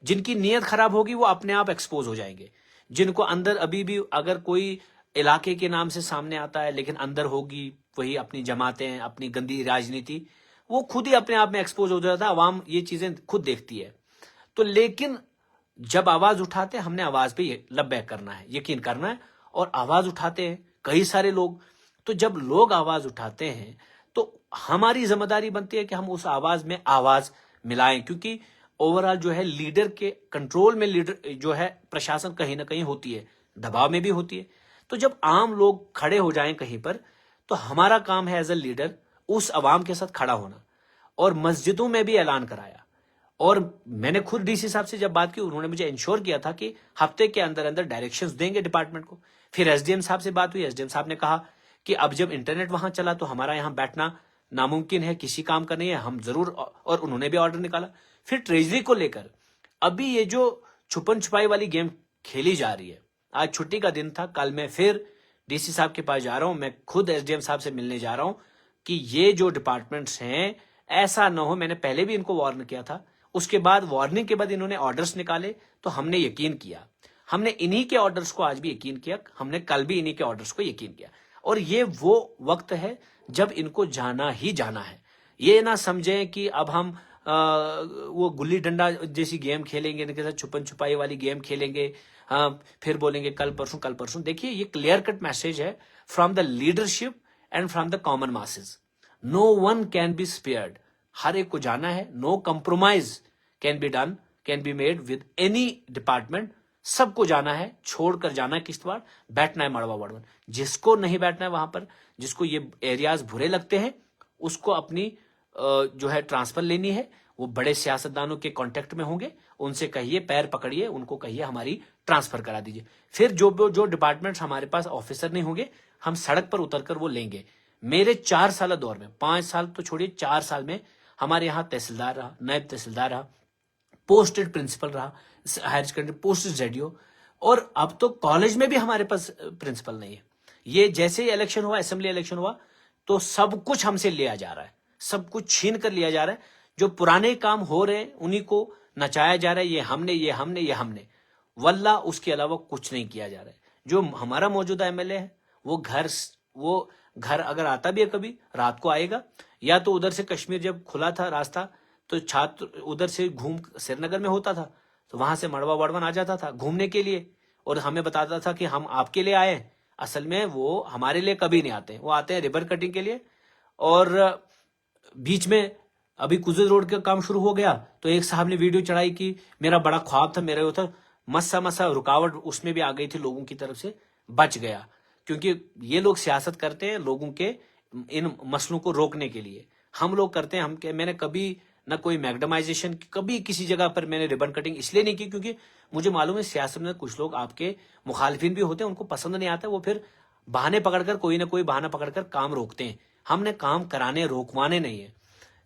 जिनकी नीयत खराब होगी वो अपने आप एक्सपोज हो जाएंगे। जिनको अंदर अभी भी अगर कोई इलाके के नाम से सामने आता है लेकिन अंदर होगी वही अपनी जमातें, अपनी गंदी राजनीति, वो खुद ही अपने आप में एक्सपोज हो जाता है। आवाम ये चीजें खुद देखती है। तो लेकिन जब आवाज उठाते हैं हमने आवाज पे लब्बैक करना है, यकीन करना है। और आवाज उठाते हैं कई सारे लोग, तो जब लोग आवाज उठाते हैं तो हमारी जिम्मेदारी बनती है कि हम उस आवाज में आवाज मिलाएं, क्योंकि ओवरऑल जो है लीडर के कंट्रोल में लीडर जो है प्रशासन कहीं ना कहीं होती है, दबाव में भी होती है। तो जब आम लोग खड़े हो जाएं कहीं पर, तो हमारा काम है एज ए लीडर उस अवाम के साथ खड़ा होना। और मस्जिदों में भी ऐलान कराया, और मैंने खुद डीसी साहब से जब बात की, उन्होंने मुझे इंश्योर किया था कि हफ्ते के अंदर अंदर डायरेक्शंस देंगे डिपार्टमेंट को। फिर एसडीएम साहब से बात हुई, एसडीएम साहब ने कहा कि अब जब इंटरनेट वहां चला तो हमारा यहां बैठना नामुमकिन है, किसी काम का नहीं है, हम जरूर, और उन्होंने भी ऑर्डर निकाला। फिर ट्रेजरी को लेकर अभी ये जो छुपन छुपाई वाली गेम खेली जा रही है, आज छुट्टी का दिन था, कल मैं फिर डीसी साहब के पास जा रहा हूं, मैं खुद एसडीएम साहब से मिलने जा रहा हूं कि ये जो डिपार्टमेंट्स हैं ऐसा ना हो। मैंने पहले भी इनको वार्न किया था, उसके बाद वार्निंग के बाद इन्होंने ऑर्डर्स निकाले तो हमने यकीन किया, हमने इन्हीं के ऑर्डर्स को आज भी यकीन किया, हमने कल भी इन्हीं के ऑर्डर्स को यकीन किया। और ये वो वक्त है जब इनको जाना ही जाना है। ये ना समझें कि अब हम वो गुल्ली डंडा जैसी गेम खेलेंगे, इनके साथ छुपन छुपाई वाली गेम खेलेंगे, फिर बोलेंगे कल परसों कल परसों। देखिए ये क्लियर कट मैसेज है from the leadership and from the common masses, no one can be spared. हर एक को जाना है, no compromise can be done, can be made with any department. सबको जाना है, छोड़कर जाना है किश्तवाड़, बैठना है मड़वा वड़वन। जिसको नहीं बैठना है वहां पर, जिसको ये एरियाज बुरे लगते हैं, उसको अपनी जो है ट्रांसफर लेनी है। वो बड़े सियासतदानों के कांटेक्ट में होंगे, उनसे कहिए, पैर पकड़िए, उनको कहिए हमारी ट्रांसफर करा दीजिए। फिर जो डिपार्टमेंट्स हमारे पास ऑफिसर नहीं होंगे, हम सड़क पर उतरकर वो लेंगे। मेरे 4 साल दौर में, 5 साल तो छोड़िए, 4 साल में हमारे यहां तहसीलदार रहा, नायब तहसीलदार रहा, पोस्टेड प्रिंसिपल रहा, हायर सेकेंडरी पोस्टेड जेडीओ, और अब तो कॉलेज में भी हमारे पास प्रिंसिपल नहीं है। ये जैसे ही इलेक्शन हुआ, असेंबली इलेक्शन हुआ, तो सब कुछ हमसे लिया जा रहा है, सब कुछ छीन कर लिया जा रहा है। जो पुराने काम हो रहे हैं उन्हीं को नचाया जा रहा है, ये हमने ये हमने ये हमने, वल्ला उसके अलावा कुछ नहीं किया जा रहा है। जो हमारा मौजूदा एमएलए है वो घर अगर आता भी है कभी, रात को आएगा, या तो उधर से कश्मीर जब खुला था रास्ता तो छात्र उधर से घूम, श्रीनगर में होता था तो वहां से मड़वा वड़वन आ जाता था घूमने के लिए, और हमें बताता था कि हम आपके लिए आए। असल में वो हमारे लिए कभी नहीं आते, वो आते हैं रिवर कटिंग के लिए। और बीच में अभी कुजर रोड का काम शुरू हो गया तो एक साहब ने वीडियो चढ़ाई कि मेरा बड़ा ख्वाब था, मेरा था, मस्सा रुकावट उसमें भी आ गई थी लोगों की तरफ से, बच गया। क्योंकि ये लोग सियासत करते हैं लोगों के इन मसलों को रोकने के लिए, हम लोग करते हैं। मैंने कभी ना कोई मैग्डमाइजेशन, कभी किसी जगह पर मैंने रिबन कटिंग इसलिए नहीं की क्योंकि मुझे मालूम है सियासत में कुछ लोग आपके मुखालिफिन भी होते हैं, उनको पसंद नहीं आता, वो फिर बहाने पकड़कर, कोई ना कोई बहाना पकड़कर काम रोकते हैं। हमने काम कराने रोकवाने नहीं है।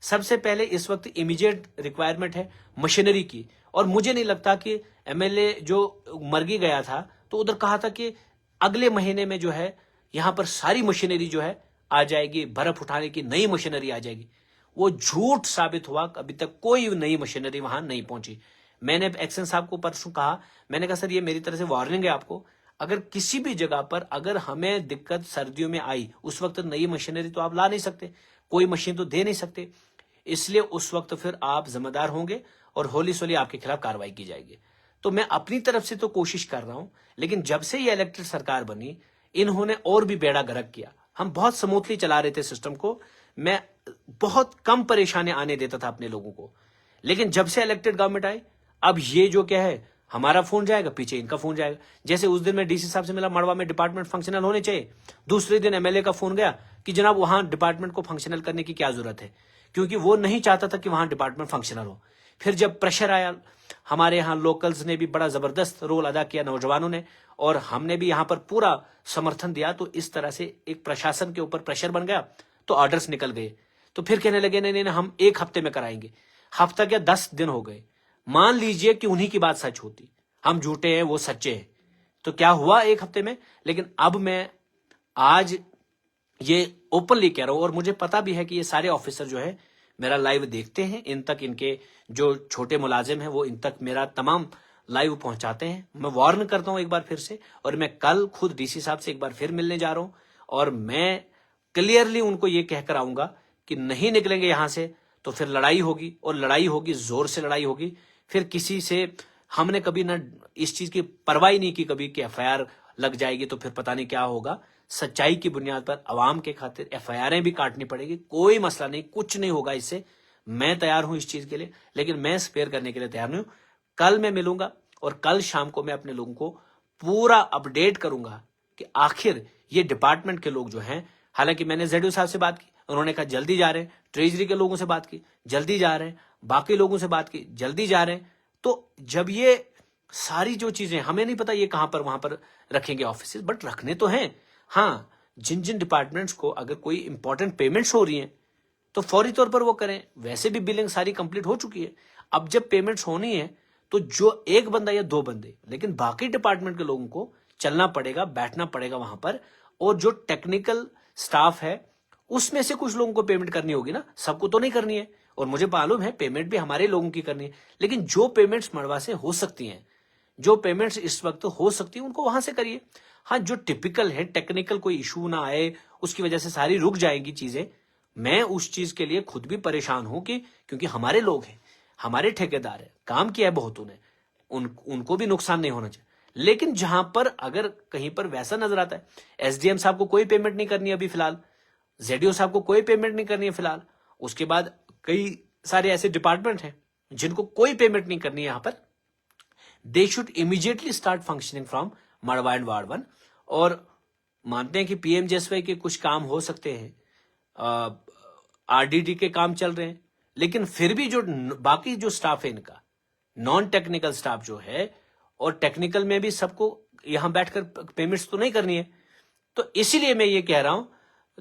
सबसे पहले इस वक्त इमीडिएट रिक्वायरमेंट है मशीनरी की, और मुझे नहीं लगता कि एमएलए जो मरगी गया था तो उधर कहा था कि अगले महीने में जो है यहां पर सारी मशीनरी जो है आ जाएगी, बर्फ उठाने की नई मशीनरी आ जाएगी। वो झूठ साबित हुआ, अभी तक कोई नई मशीनरी वहां नहीं पहुंची। मैंने एक्शन साहब को परसों कहा, मैंने कहा सर ये मेरी तरफ से वार्निंग है आपको, अगर किसी भी जगह पर अगर हमें दिक्कत सर्दियों में आई, उस वक्त नई मशीनरी तो आप ला नहीं सकते, कोई मशीन तो दे नहीं सकते, इसलिए उस वक्त फिर आप जिम्मेदार होंगे और होली सोली आपके खिलाफ कार्रवाई की जाएगी। तो मैं अपनी तरफ से तो कोशिश कर रहा हूं, लेकिन जब से ये इलेक्टेड सरकार बनी इन्होंने और भी बेड़ा गर्क किया। हम बहुत स्मूथली चला रहे थे सिस्टम को, मैं बहुत कम परेशानी आने देता था अपने लोगों को, लेकिन जब से इलेक्टेड गवर्नमेंट आई, अब ये जो क्या है, हमारा फोन जाएगा पीछे इनका फोन जाएगा। जैसे उस दिन मैं डीसी साहब से मिला, मड़वा में डिपार्टमेंट फंक्शनल होने चाहिए, दूसरे दिन एमएलए का फोन गया कि जनाब वहां डिपार्टमेंट को फंक्शनल करने की क्या जरूरत है, क्योंकि वो नहीं चाहता था कि वहां डिपार्टमेंट फंक्शनल हो। फिर जब प्रेशर आया, हमारे यहाँ लोकल्स ने भी बड़ा जबरदस्त रोल अदा किया, नौजवानों ने, और हमने भी यहां पर पूरा समर्थन दिया, तो इस तरह से एक प्रशासन के ऊपर प्रेशर बन गया, तो ऑर्डर्स निकल गए। तो फिर कहने लगे नहीं नहीं हम 1 हफ्ते में कराएंगे। हफ्ता क्या 10 दिन हो गए। मान लीजिए कि उन्हीं की बात सच होती, हम झूठे हैं वो सच्चे हैं, तो क्या हुआ 1 हफ्ते में। लेकिन अब मैं आज ये ओपनली कह रहा हूं, और मुझे पता भी है कि ये सारे ऑफिसर जो है मेरा लाइव देखते हैं, इन तक इनके जो छोटे मुलाजिम हैं वो इन तक मेरा तमाम लाइव पहुंचाते हैं। मैं वार्न करता हूं एक बार फिर से, और मैं कल खुद डीसी साहब से एक बार फिर मिलने जा रहा हूं, और मैं क्लियरली उनको ये कहकर आऊंगा कि नहीं निकलेंगे यहां से तो फिर लड़ाई होगी, और लड़ाई होगी, जोर से लड़ाई होगी। फिर किसी से हमने कभी ना इस चीज की परवाह नहीं की कभी कि एफआईआर लग जाएगी तो फिर पता नहीं क्या होगा। सच्चाई की बुनियाद पर अवाम के खातिर एफआईआरें भी काटनी पड़ेगी, कोई मसला नहीं, कुछ नहीं होगा इससे। मैं तैयार हूं इस चीज के लिए, लेकिन मैं स्पेयर करने के लिए तैयार नहीं हूं। कल मैं मिलूंगा और कल शाम को मैं अपने लोगों को पूरा अपडेट करूंगा कि आखिर ये डिपार्टमेंट के लोग जो हैं, हालांकि मैंने जेडीओ साहब से बात की, उन्होंने कहा जल्दी जा रहे हैं, ट्रेजरी के लोगों से बात की जल्दी जा रहे हैं, बाकी लोगों से बात की जल्दी जा रहे हैं। तो जब ये सारी जो चीजें, हमें नहीं पता ये कहां पर वहां पर रखेंगे ऑफिस, बट रखने तो हैं। हाँ, जिन जिन डिपार्टमेंट्स को अगर कोई इंपॉर्टेंट पेमेंट्स हो रही हैं तो फौरी तौर पर वो करें। वैसे भी बिलिंग सारी कंप्लीट हो चुकी है। अब जब पेमेंट्स होनी है तो जो एक बंदा या दो बंदे, लेकिन बाकी डिपार्टमेंट के लोगों को चलना पड़ेगा, बैठना पड़ेगा वहां पर। और जो टेक्निकल स्टाफ है उसमें से कुछ लोगों को पेमेंट करनी होगी ना, सबको तो नहीं करनी है। और मुझे मालूम है पेमेंट भी हमारे लोगों की करनी है, लेकिन जो पेमेंट्स मड़वा से हो सकती हैं, जो पेमेंट्स इस वक्त हो सकती है, उनको वहां से करिए। हाँ, जो टिपिकल है, टेक्निकल कोई इशू ना आए उसकी वजह से सारी रुक जाएगी चीजें, मैं उस चीज के लिए खुद भी परेशान हूं कि क्योंकि हमारे लोग हैं, हमारे ठेकेदार है, काम किया है बहुत उनको भी नुकसान नहीं होना चाहिए। लेकिन जहां पर अगर कहीं पर वैसा नजर आता है, एसडीएम साहब को कोई पेमेंट नहीं करनी है अभी फिलहाल, जेडीओ साहब को कोई पेमेंट नहीं करनी है फिलहाल, उसके बाद कई सारे ऐसे डिपार्टमेंट हैं जिनको कोई पेमेंट नहीं करनी है, यहां पर they should immediately start functioning from Madwa and ward 1। और मानते हैं कि पीएमजेएसवाई के कुछ काम हो सकते हैं, आरडीडी के काम चल रहे हैं, लेकिन फिर भी जो बाकी जो स्टाफ है इनका, नॉन टेक्निकल स्टाफ जो है, और टेक्निकल में भी सबको यहां बैठकर पेमेंट्स तो नहीं करनी है। तो इसीलिए मैं ये कह रहा हूं,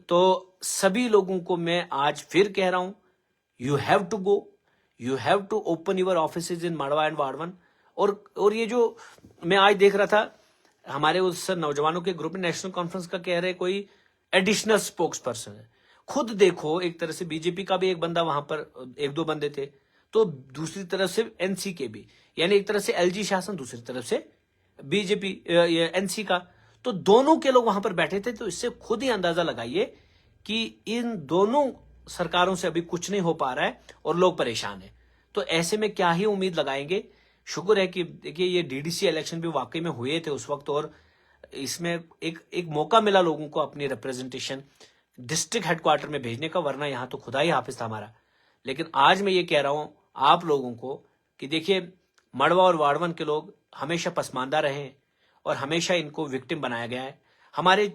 तो सभी लोगों को मैं आज फिर कह रहा हूं, you have to go, you have to open your office in Madwa and ward 1। और ये जो मैं आज देख रहा था हमारे उस नौजवानों के ग्रुप में, नेशनल कॉन्फ्रेंस का कह रहे कोई एडिशनल स्पोक्स पर्सन है। खुद देखो, एक तरह से बीजेपी का भी एक बंदा वहां पर, एक दो बंदे थे, तो दूसरी तरफ से एनसी के भी, यानी एक तरफ से एलजी शासन, दूसरी तरफ से बीजेपी एनसी का, तो दोनों के लोग वहां पर बैठे थे। तो इससे खुद ही अंदाजा लगाइए कि इन दोनों सरकारों से अभी कुछ नहीं हो पा रहा है और लोग परेशान हैं। तो ऐसे में क्या ही उम्मीद लगाएंगे। शुक्र है कि देखिए ये डीडीसी इलेक्शन भी वाकई में हुए थे उस वक्त, और इसमें एक मौका मिला लोगों को अपनी रिप्रेजेंटेशन डिस्ट्रिक्ट हेडक्वार्टर में भेजने का, वरना यहां तो खुदा ही हाफिज था हमारा। लेकिन आज मैं ये कह रहा हूं आप लोगों को कि देखिए, मड़वा और वार्ड 1 के लोग हमेशा पसमानदा रहे और हमेशा इनको विक्टिम बनाया गया है। हमारे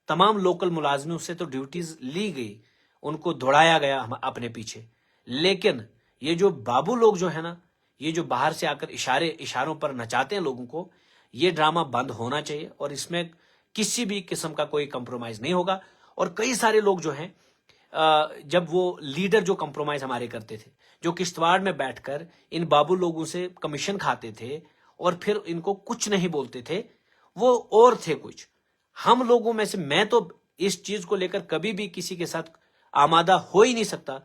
तमाम लोकल मुलाजमों से तो ड्यूटीज ली गई, उनको दौड़ाया गया अपने पीछे। लेकिन ये जो बाबू लोग जो है ना, ये जो बाहर से आकर इशारों पर नचाते हैं लोगों को, ये ड्रामा बंद होना चाहिए और इसमें किसी भी किस्म का कोई कंप्रोमाइज नहीं होगा। और कई सारे लोग जो हैं, जब वो लीडर जो कंप्रोमाइज हमारे करते थे, जो किश्तवाड़ में बैठकर इन बाबू लोगों से कमीशन खाते थे और फिर इनको कुछ नहीं बोलते थे, वो और थे कुछ। हम लोगों में से, मैं तो इस चीज को लेकर कभी भी किसी के साथ आमादा हो ही नहीं सकता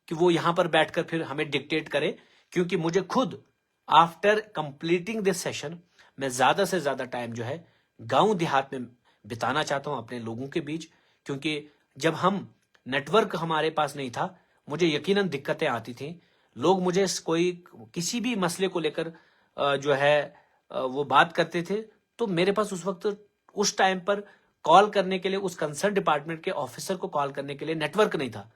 कि वो यहां पर बैठकर फिर हमें डिक्टेट करे, क्योंकि मुझे खुद आफ्टर कंप्लीटिंग दिस सेशन मैं ज्यादा से ज्यादा टाइम जो है गांव देहात में बिताना चाहता हूं अपने लोगों के बीच। क्योंकि जब हम नेटवर्क हमारे पास नहीं था, मुझे यकीनन दिक्कतें आती थी। लोग मुझे कोई किसी भी मसले को लेकर जो है वो बात करते थे, तो मेरे पास उस वक्त उस टाइम पर कॉल करने के लिए उस कंसर्न डिपार्टमेंट के ऑफिसर को कॉल करने के लिए नेटवर्क नहीं था।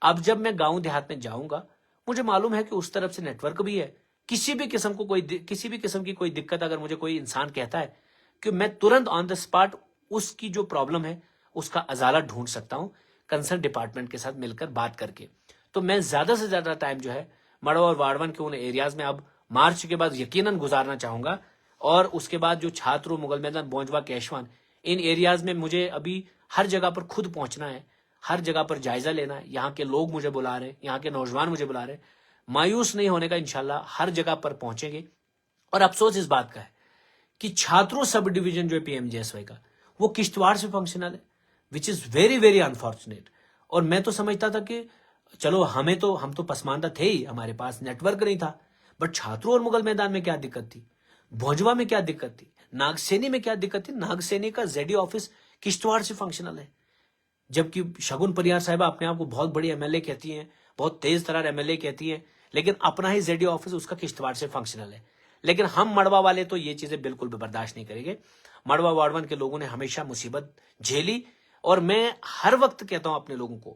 अब जब मैं गांव देहात में जाऊंगा, मुझे मालूम है कि उस तरफ से नेटवर्क भी है। किसी भी किस्म की कोई दिक्कत अगर मुझे कोई इंसान कहता है कि मैं तुरंत ऑन द स्पॉट उसकी जो प्रॉब्लम है उसका अजाला ढूंढ सकता हूं कंसर्न डिपार्टमेंट के साथ मिलकर बात करके। तो मैं ज्यादा से ज्यादा टाइम जो है मड़वा और वार्ड 1 के उन एरियाज में अब मार्च के बाद यकीनन गुजारना चाहूंगा। और उसके बाद जो छात्रों, मुगल मैदान, बोंजवा, केशवान, इन एरियाज में मुझे अभी हर जगह पर खुद पहुंचना है, हर जगह पर जायजा लेना है। यहाँ के लोग मुझे बुला रहे हैं, यहाँ के नौजवान मुझे बुला रहे हैं। मायूस नहीं होने का, इंशाल्लाह हर जगह पर पहुंचेंगे। और अफसोस इस बात का है कि छात्रों सब डिवीजन जो है पीएमजेएसवाई का, वो किश्तवाड़ से फंक्शनल है, which is very very unfortunate. और मैं तो समझता था कि चलो हम तो पसमानदा थे ही, हमारे पास नेटवर्क नहीं था, बट छात्रों और मुगल मैदान में क्या दिक्कत थी, भोजवा में क्या दिक्कत थी, नागसेनी में क्या दिक्कत थी। नागसेनी का जेडी ऑफिस किश्तवाड़ से फंक्शनल है, जबकि शगुन परियार साहिबा अपने आप को बहुत बड़ी एमएलए कहती हैं, बहुत तेज तरार एमएलए कहती हैं, लेकिन अपना ही जेडी ऑफिस उसका किश्तवाड़ से फंक्शनल है। लेकिन हम मड़वा वाले तो ये चीजें बिल्कुल भी बर्दाश्त नहीं करेंगे। मड़वा वार्ड 1 के लोगों ने हमेशा मुसीबत झेली, और मैं हर वक्त कहता हूं अपने लोगों को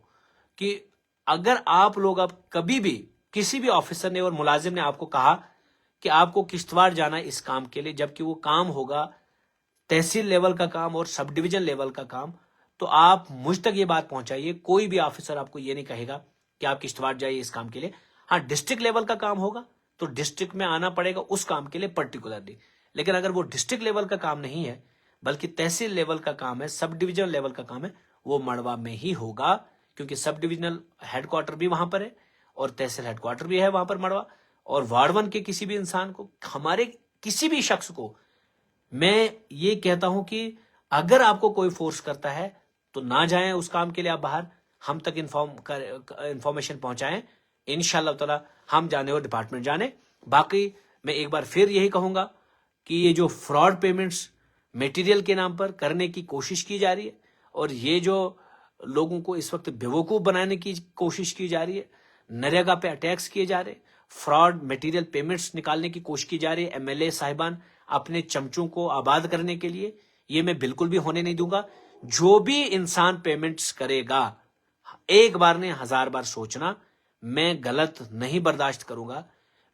कि अगर आप लोग अब कभी भी किसी भी ऑफिसर ने और मुलाजिम ने आपको कहा कि आपको किश्तवाड़ जाना है इस काम के लिए, जबकि वो काम होगा तहसील लेवल का काम और सब डिवीजन लेवल का काम, तो आप मुझ तक ये बात पहुंचाइए। कोई भी ऑफिसर आपको ये नहीं कहेगा कि आप किश्तवाड़ जाइए इस काम के लिए। हाँ, डिस्ट्रिक्ट लेवल का काम होगा तो डिस्ट्रिक्ट में आना पड़ेगा उस काम के लिए पर्टिकुलरली, लेकिन अगर वो डिस्ट्रिक्ट लेवल का काम नहीं है बल्कि तहसील लेवल का काम है, सब डिवीजन लेवल का काम है, वो मड़वा में ही होगा, क्योंकि सब डिविजनल हेडक्वार्टर भी वहां पर है और तहसील हेडक्वार्टर भी है वहां पर मड़वा। और वार्ड 1 के किसी भी इंसान को, हमारे किसी भी शख्स को मैं ये कहता हूं कि अगर आपको कोई फोर्स करता है तो ना जाएं उस काम के लिए, आप बाहर हम तक इंफॉर्मेशन पहुंचाएं। इंशाअल्लाह ताला हम जाने और डिपार्टमेंट जाने। बाकी मैं एक बार फिर यही कहूंगा कि ये जो फ्रॉड पेमेंट्स मटेरियल के नाम पर करने की कोशिश की जा रही है और ये जो लोगों को इस वक्त बेवकूफ बनाने की कोशिश की जा रही है, नरेगा पे अटैक्स किए जा रहे, फ्रॉड मटेरियल पेमेंट्स निकालने की कोशिश की जा रही है एमएलए साहिबान अपने चमचों को आबाद करने के लिए, ये मैं बिल्कुल भी होने नहीं दूंगा। जो भी इंसान पेमेंट्स करेगा, एक बार ने 1000 बार सोचना, मैं गलत नहीं बर्दाश्त करूंगा,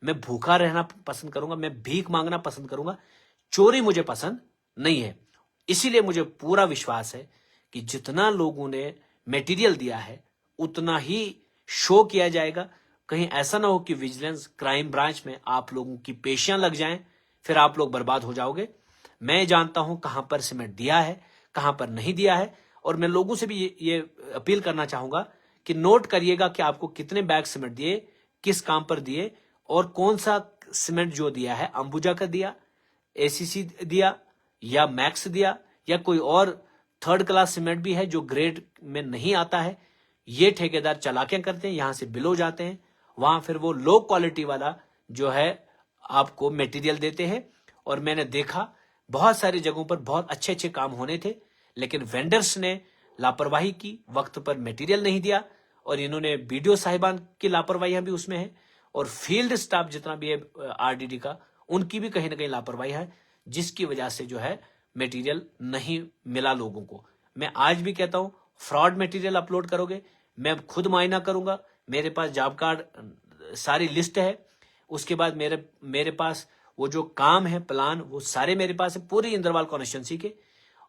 मैं भूखा रहना पसंद करूंगा, मैं भीख मांगना पसंद करूंगा, चोरी मुझे पसंद नहीं है। इसीलिए मुझे पूरा विश्वास है कि जितना लोगों ने मटेरियल दिया है उतना ही शो किया जाएगा। कहीं ऐसा ना हो कि विजिलेंस क्राइम ब्रांच में आप लोगों की पेशियां लग जाएं, फिर आप लोग बर्बाद हो जाओगे। मैं जानता हूं कहां पर सीमेंट दिया है, कहां पर नहीं दिया है, और मैं लोगों से भी ये अपील करना चाहूंगा कि नोट करिएगा कि आपको कितने बैग सीमेंट दिए, किस काम पर दिए, और कौन सा सीमेंट जो दिया है, अंबुजा का दिया, एसीसी दिया, या मैक्स दिया, या कोई और थर्ड क्लास सीमेंट भी है जो ग्रेड में नहीं आता है। ये ठेकेदार चालाकियां करते हैं, यहां से बिल हो जाते हैं, वहां फिर वो लो क्वालिटी वाला जो है आपको मटेरियल देते हैं। और मैंने देखा बहुत सारी जगहों पर बहुत अच्छे अच्छे काम होने थे, लेकिन वेंडर्स ने लापरवाही की, वक्त पर मटेरियल नहीं दिया, और इन्होंने बीडीओ साहिबान की लापरवाही भी उसमें है, और फील्ड स्टाफ जितना भी है आरडीडी का, उनकी भी कहीं ना कहीं लापरवाही है, जिसकी वजह से जो है मटेरियल नहीं मिला लोगों को। मैं आज भी कहता हूं, फ्रॉड मटेरियल अपलोड करोगे, मैं खुद मुआयना करूंगा, मेरे पास जॉब कार्ड सारी लिस्ट है, उसके बाद मेरे पास वो जो काम है प्लान वो सारे मेरे पास है पूरी इंद्रवाल कॉन्स्टिट्यूंसी के।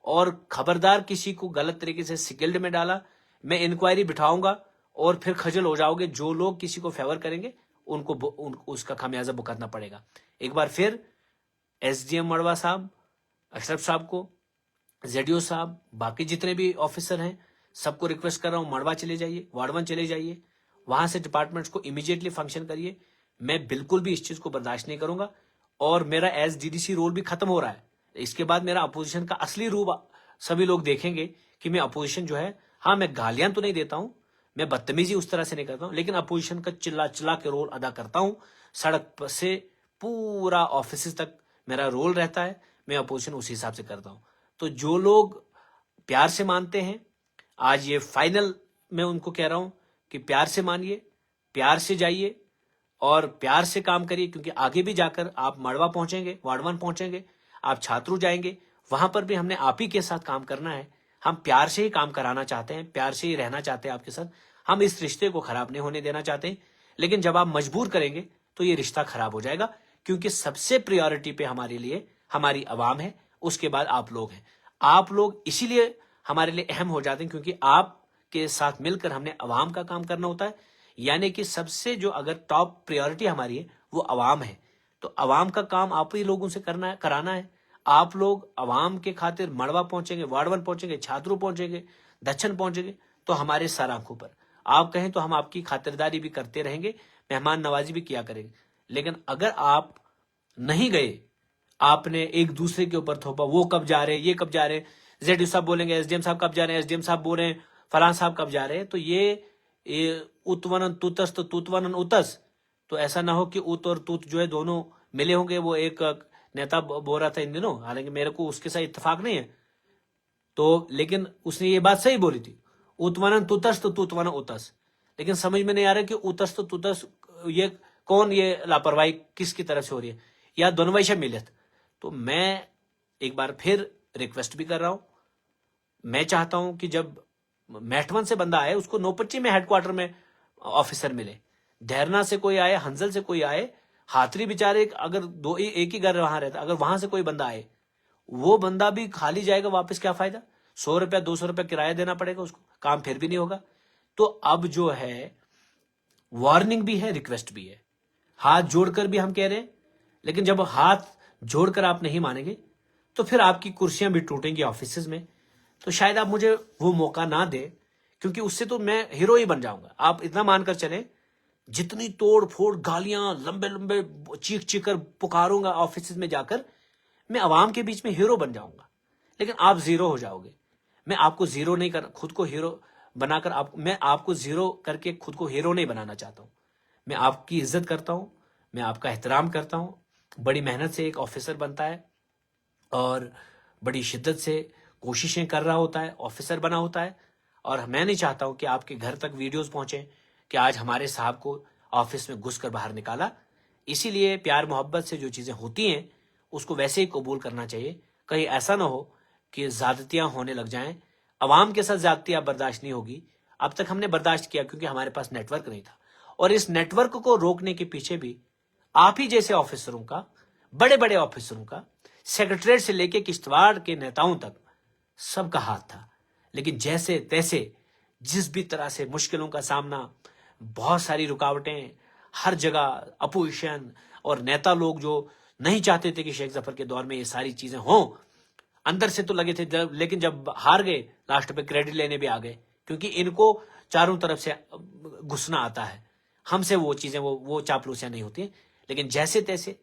और खबरदार किसी को गलत तरीके से सिकिल्ड में डाला, मैं इंक्वायरी बिठाऊंगा और फिर खजल हो जाओगे। जो लोग किसी को फेवर करेंगे उनको उसका खामियाजा भुगतना पड़ेगा। एक बार फिर एसडीएम मड़वा साहब, अशरफ साहब को, जेडीओ साहब, बाकी जितने भी ऑफिसर हैं, सबको रिक्वेस्ट कर रहा हूं, मड़वा चले जाइए, वार्ड 1 चले जाइए, वहां से डिपार्टमेंट्स को इमीडिएटली फंक्शन करिए। मैं बिल्कुल भी इस चीज को बर्दाश्त नहीं करूंगा, और मेरा एज डीडीसी रोल भी खत्म हो रहा है। इसके बाद मेरा अपोजिशन का असली रूप सभी लोग देखेंगे कि मैं अपोजिशन जो है, हाँ मैं गालियां तो नहीं देता हूं, मैं बदतमीजी उस तरह से नहीं करता हूं, लेकिन अपोजिशन का चिल्ला चिल्ला के रोल अदा करता हूं। सड़क से पूरा ऑफिस तक मेरा रोल रहता है, मैं अपोजिशन उसी हिसाब से करता हूं। तो जो लोग प्यार से मानते हैं, आज ये फाइनल मैं उनको कह रहा हूं कि प्यार से मानिए, प्यार से जाइए और प्यार से काम करिए, क्योंकि आगे भी जाकर आप मड़वा पहुंचेंगे, वार्ड 1 पहुंचेंगे, आप छात्रू जाएंगे, वहां पर भी हमने आप ही के साथ काम करना है। हम प्यार से ही काम कराना चाहते हैं, प्यार से ही रहना चाहते हैं आपके साथ, हम इस रिश्ते को खराब नहीं होने देना चाहते हैं। लेकिन जब आप मजबूर करेंगे तो ये रिश्ता खराब हो जाएगा, क्योंकि सबसे प्रायोरिटी पे हमारे लिए हमारी आवाम है, उसके बाद आप लोग हैं। आप लोग इसीलिए हमारे लिए अहम हो जाते हैं क्योंकि आपके साथ मिलकर हमने आवाम का काम करना होता है। यानी कि सबसे जो अगर टॉप प्रायोरिटी हमारी है वो आवाम है, तो आवाम का काम आप ही लोगों से कराना है। आप लोग आवाम के खातिर मड़वा पहुंचेंगे, वार्ड 1 पहुंचेंगे, छात्रों पहुंचेंगे, दक्षिण पहुंचेंगे, तो हमारे सर आंखों पर। आप कहें तो हम आपकी खातिरदारी भी करते रहेंगे, मेहमान नवाजी भी किया करेंगे। लेकिन अगर आप नहीं गए, आपने एक दूसरे के ऊपर थोपा, वो कब जा रहे हैं, ये कब जा रहे हैं, जेडीओ साहब बोलेंगे एसडीएम साहब कब जा रहे हैं, एसडीएम साहब बोल रहे हैं फलां साहब कब जा रहे हैं, तो ये उतवनन तुतस तो तुतवनन उतस, तो ऐसा ना हो कि उत और तुत जो है दोनों मिले होंगे। वो एक नेता बोल रहा था इन दिनों, हालांकि मेरे को उसके साथ इत्तेफाक नहीं है, तो लेकिन उसने ये बात सही बोली थी, उतवनन तुतस तो तुतवन उतस। लेकिन समझ में नहीं आ रहा कि उतस तो तुतस ये कौन, ये लापरवाही किसकी तरफ से हो रही है। या दोनवैशा मिलित। तो मैं एक बार फिर रिक्वेस्ट भी कर रहा हूं, मैं चाहता हूं कि जब मैठवन से बंदा आए उसको नोपच्ची में हेडक्वार्टर में ऑफिसर मिले, धैरना से कोई आए, हंजल से कोई आए, हाथरी बेचारे अगर दो एक ही घर वहां रहता, अगर वहां से कोई बंदा आए वो बंदा भी खाली जाएगा वापस, क्या फायदा? 100 रुपया 200 रुपया किराया देना पड़ेगा उसको, काम फिर भी नहीं होगा। तो अब जो है वार्निंग भी है, रिक्वेस्ट भी है, हाथ जोड़कर भी हम कह रहे हैं। लेकिन जब हाथ जोड़कर आप नहीं मानेंगे तो फिर आपकी कुर्सियां भी टूटेंगी ऑफिस में। तो शायद आप मुझे वो मौका ना दे, क्योंकि उससे तो मैं हीरो ही बन जाऊंगा। आप इतना मानकर चले, जितनी तोड़ फोड़ गालियां लंबे लंबे चीख चीख कर पुकारूंगा ऑफिस में जाकर, मैं आवाम के बीच में हीरो बन जाऊंगा। लेकिन आप जीरो हो जाओगे। मैं आपको जीरो नहीं कर, खुद को हीरो बनाकर मैं आपको जीरो करके खुद को हीरो नहीं बनाना चाहता हूं। मैं आपकी इज्जत करता हूं, मैं आपका एहतराम करता हूं। बड़ी मेहनत से एक ऑफिसर बनता है और बड़ी शिद्दत से कोशिशें कर रहा होता है, ऑफिसर बना होता है। और मैं नहीं चाहता हूं कि आपके घर तक वीडियोस पहुंचे कि आज हमारे साहब को ऑफिस में घुसकर बाहर निकाला। इसीलिए प्यार मोहब्बत से जो चीजें होती हैं उसको वैसे ही कबूल करना चाहिए। कहीं ऐसा ना हो कि ज्यादतियां होने लग जाएं। अवाम के साथ ज्यादतियां बर्दाश्त नहीं होगी। अब तक हमने बर्दाश्त किया क्योंकि हमारे पास नेटवर्क नहीं था, और इस नेटवर्क को रोकने के पीछे भी आप ही जैसे ऑफिसरों का, बड़े बड़े ऑफिसरों का, सेक्रेटरीट से लेके किश्तवाड़ के नेताओं तक सबका हाथ था। लेकिन जैसे तैसे जिस भी तरह से मुश्किलों का सामना, बहुत सारी रुकावटें, हर जगह अपोजिशन और नेता लोग जो नहीं चाहते थे कि शेख जफर के दौर में ये सारी चीजें हों, अंदर से तो लगे थे, लेकिन जब हार गए लास्ट पे क्रेडिट लेने भी आ गए, क्योंकि इनको चारों तरफ से घुसना आता है। हमसे वो चीजें वो चापलूसियां नहीं होती। लेकिन जैसे तैसे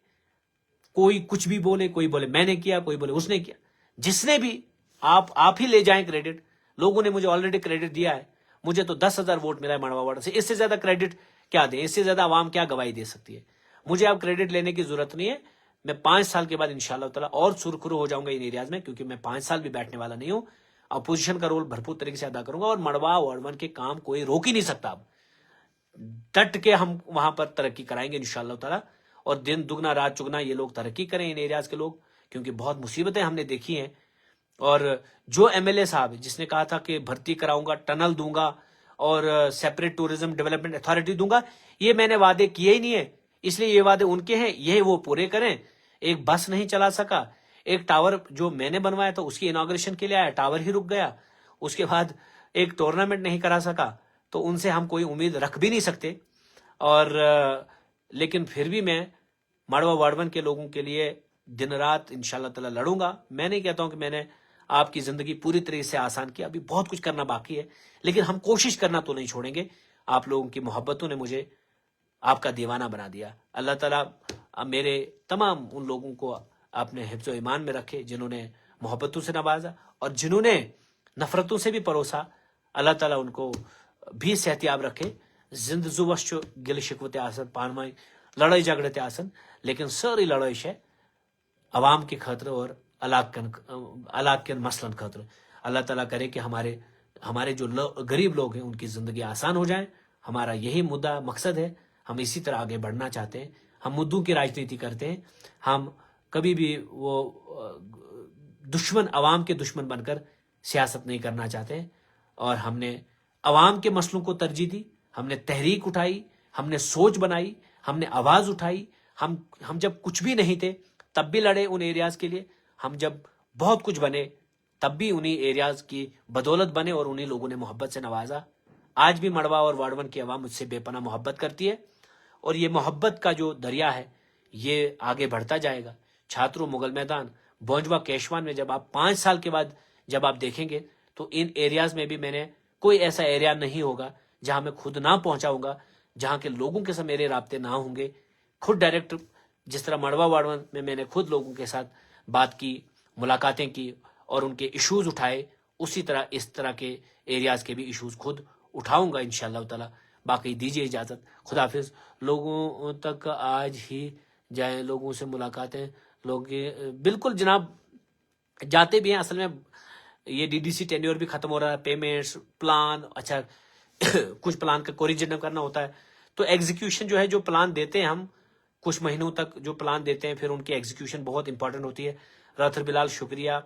कोई कुछ भी बोले, कोई बोले मैंने किया, कोई बोले उसने किया, जिसने भी आप ही ले जाएं क्रेडिट। लोगों ने मुझे ऑलरेडी क्रेडिट दिया है, मुझे तो 10,000 वोट मिला है मड़वा वार्ड से, इससे ज्यादा क्रेडिट क्या दें? इससे ज्यादा आवाम क्या गवाही दे सकती है? मुझे अब क्रेडिट लेने की जरूरत नहीं है। मैं 5 साल के बाद इंशाल्लाह ताला और सुरखुरू हो जाऊंगा इन एरियाज में, क्योंकि मैं 5 साल भी बैठने वाला नहीं हूं। अपोजिशन का रोल भरपूर तरीके से अदा करूंगा और मड़वा वार्ड 1 के काम कोई रोक ही नहीं सकता। अब डट के हम वहां पर तरक्की कराएंगे इंशाल्लाह ताला, और दिन दुगना रात चुगना ये लोग तरक्की करें, इन एरियाज के लोग, क्योंकि बहुत मुसीबतें हमने देखी हैं। और जो एमएलए साहब जिसने कहा था कि भर्ती कराऊंगा, टनल दूंगा और सेपरेट टूरिज्म डेवलपमेंट अथॉरिटी दूंगा, ये मैंने वादे किए ही नहीं है। इसलिए ये वादे उनके हैं, ये वो पूरे करें। एक बस नहीं चला सका, एक टावर जो मैंने बनवाया था उसकी इनॉग्रेशन के लिए आया, टावर ही रुक गया। उसके बाद एक टूर्नामेंट नहीं करा सका, तो उनसे हम कोई उम्मीद रख भी नहीं सकते। और लेकिन फिर भी मैं मड़वा वार्ड 1 के लोगों के लिए दिन रात इंशाल्लाह ताला लड़ूंगा। मैं नहीं कहता हूं कि मैंने आपकी जिंदगी पूरी तरीके से आसान की, अभी बहुत कुछ करना बाकी है, लेकिन हम कोशिश करना तो नहीं छोड़ेंगे। आप लोगों की मोहब्बतों ने मुझे आपका दीवाना बना दिया। अल्लाह ताला मेरे तमाम उन लोगों को अपने हिफ्ज़ो ईमान में रखे जिन्होंने मोहब्बतों से नवाजा, और जिन्होंने नफरतों से भी परोसा, अल्लाह ताला उनको भी सेहतियाब रखे। जिंदजुवश गिल शिकवत आसन पानमाई लड़ाई झगड़ते आसन, लेकिन सारी लड़ाई है अवाम के खतर और अलाक के मसलन खतर। अल्लाह ताला करे कि हमारे जो गरीब लोग हैं उनकी जिंदगी आसान हो जाए। हमारा यही मुद्दा मकसद है, हम इसी तरह आगे बढ़ना चाहते हैं। हम मुद्दों की राजनीति करते हैं, हम कभी भी वो दुश्मन, अवाम के दुश्मन बनकर सियासत नहीं करना चाहते। और हमने अवाम के मसलों को तरजीह दी, हमने तहरीक उठाई, हमने सोच बनाई, हमने आवाज उठाई। हम जब कुछ भी नहीं थे तब भी लड़े उन एरियाज के लिए, हम जब बहुत कुछ बने तब भी उन्हीं एरियाज की बदौलत बने और उन्हीं लोगों ने मोहब्बत से नवाजा। आज भी मड़वा और वार्ड 1 की आवाम मुझसे बेपनाह मोहब्बत करती है, और ये मोहब्बत का जो दरिया है ये आगे बढ़ता जाएगा। छात्रों, मुगल मैदान, बोंजवा, केशवान में जब आप 5 साल के बाद जब आप देखेंगे तो इन एरियाज में भी मैंने कोई ऐसा एरिया नहीं होगा जहां मैं खुद ना पहुंचाऊंगा, जहां के लोगों के साथ मेरे राब्ते ना होंगे। खुद डायरेक्ट, जिस तरह मड़वा वार्ड 1 में मैंने खुद लोगों के साथ बात की, मुलाकातें की और उनके इश्यूज उठाए, उसी तरह इस तरह के एरियाज के भी इश्यूज खुद उठाऊंगा इंशाल्लाह ताला। बाकी दीजिए इजाजत, खुदा हाफिज। लोगों तक आज ही जाए, लोगों से मुलाकातें, लोग बिल्कुल जनाब जाते भी हैं। असल में ये डीडीसी टेन्योर भी खत्म हो रहा है, पेमेंट्स प्लान, अच्छा कुछ प्लान का कोरिजेंडम करना होता है, तो एग्जीक्यूशन जो है, जो प्लान देते हैं हम, कुछ महीनों तक जो प्लान देते हैं फिर उनकी एग्जीक्यूशन बहुत इंपॉर्टेंट होती है। राथर बिलाल शुक्रिया,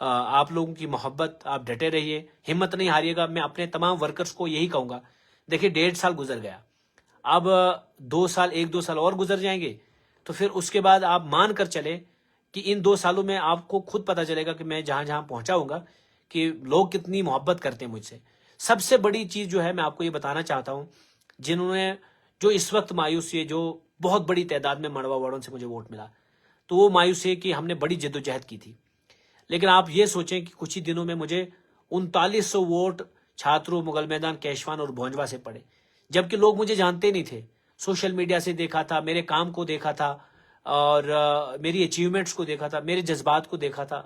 आप लोगों की मोहब्बत, आप डटे रहिए, हिम्मत नहीं हारिएगा। मैं अपने तमाम वर्कर्स को यही कहूंगा। देखिए 1.5 साल गुजर गया, अब 2 साल, 1-2 साल और गुजर जाएंगे, तो फिर उसके बाद आप मान कर चले कि इन 2 सालों में आपको खुद पता चलेगा कि मैं जहां जहां पहुंचाऊंगा कि लोग कितनी मोहब्बत करते हैं मुझसे। सबसे बड़ी चीज जो है मैं आपको ये बताना चाहता हूं, जिन्होंने जो इस वक्त मायूस है, जो बहुत बड़ी तादाद में मड़वा वार्डों से मुझे वोट मिला, तो वो मायूस है कि हमने बड़ी जद्दोजहद की थी। लेकिन आप ये सोचें कि कुछ ही दिनों में मुझे 3900 वोट छात्रों, मुगल मैदान, कैशवान और भोंजवा से पड़े, जबकि लोग मुझे जानते नहीं थे। सोशल मीडिया से देखा था, मेरे काम को देखा था और मेरी अचीवमेंट्स को देखा था, मेरे जज्बात को देखा था।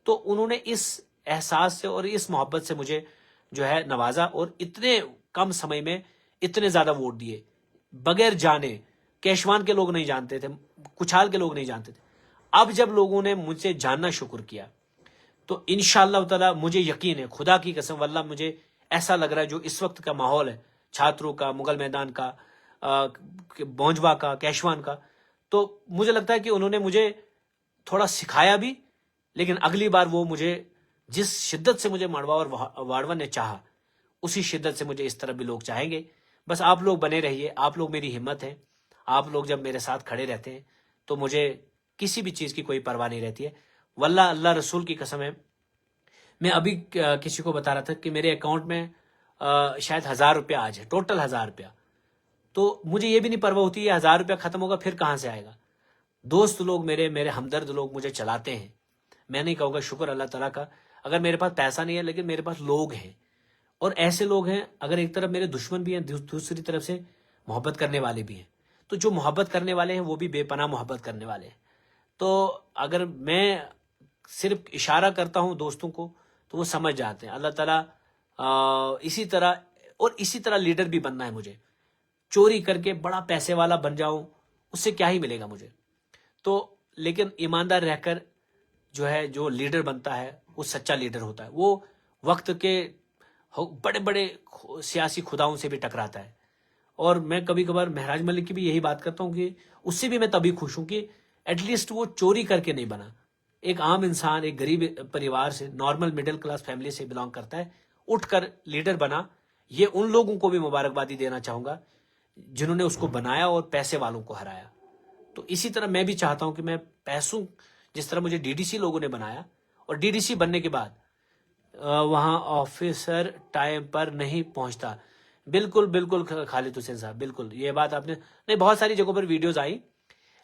तो उन्होंने इस एहसास से और इस मोहब्बत से मुझे जो है नवाजा और इतने कम समय में इतने ज्यादा वोट दिए बगैर जाने। कैशवान के लोग नहीं जानते थे, कुछाल के लोग नहीं जानते थे। अब जब लोगों ने मुझसे जानना शुक्र किया तो इंशाअल्लाह ताला मुझे यकीन है, खुदा की कसम वल्लाह मुझे ऐसा लग रहा है जो इस वक्त का माहौल है छात्रों का, मुगल मैदान का, भोंजवा का, कैशवान का, तो मुझे लगता है कि उन्होंने मुझे थोड़ा सिखाया भी, लेकिन अगली बार वो मुझे जिस शिद्दत से मुझे मड़वा और वाड़वा ने चाहा उसी शिद्दत से मुझे इस तरफ भी लोग चाहेंगे। बस आप लोग बने रहिए, आप लोग मेरी हिम्मत हैं। आप लोग जब मेरे साथ खड़े रहते हैं तो मुझे किसी भी चीज की कोई परवाह नहीं रहती है। वल्लाह अल्लाह रसूल की कसम है, मैं अभी किसी को बता रहा था कि मेरे अकाउंट में शायद 1000 रुपया आज है, टोटल 1000 रुपया। तो मुझे ये भी नहीं परवाह होती है 1000 रुपया खत्म होगा फिर कहां से आएगा। दोस्त लोग मेरे हमदर्द लोग मुझे चलाते हैं। मैं नहीं कहूंगा शुक्र अल्लाह तला का, अगर मेरे पास पैसा नहीं है लेकिन मेरे पास लोग हैं। और ऐसे लोग हैं, अगर एक तरफ मेरे दुश्मन भी हैं, दूसरी तरफ से मोहब्बत करने वाले भी हैं। तो जो मोहब्बत करने वाले हैं वो भी बेपनाह मोहब्बत करने वाले हैं। तो अगर मैं सिर्फ इशारा करता हूं दोस्तों को तो वो समझ जाते हैं। अल्लाह ताला इसी तरह लीडर भी बनना है मुझे। चोरी करके बड़ा पैसे वाला बन जाऊं उससे क्या ही मिलेगा मुझे। तो लेकिन ईमानदार रहकर जो है, जो लीडर बनता है वो सच्चा लीडर होता है। वो वक्त के बड़े बड़े सियासी खुदाओं से भी टकराता है। और मैं कभी कभार महराज मलिक की भी यही बात करता हूं कि उससे भी मैं तभी खुश हूं कि एटलीस्ट वो चोरी करके नहीं बना। एक आम इंसान, एक गरीब परिवार से, नॉर्मल मिडिल क्लास फैमिली से बिलोंग करता है, उठकर लीडर बना। ये उन लोगों को भी मुबारकबादी देना चाहूंगा जिन्होंने उसको बनाया और पैसे वालों को हराया। तो इसी तरह मैं भी चाहता हूं कि मैं पैसों, जिस तरह मुझे डीडीसी लोगों ने बनाया और डीडीसी बनने के बाद वहां ऑफिसर टाइम पर नहीं पहुंचता। बिल्कुल बिल्कुल खालिद हुसैन साहब, बिल्कुल ये बात आपने नहीं, बहुत सारी जगहों पर वीडियोस आई,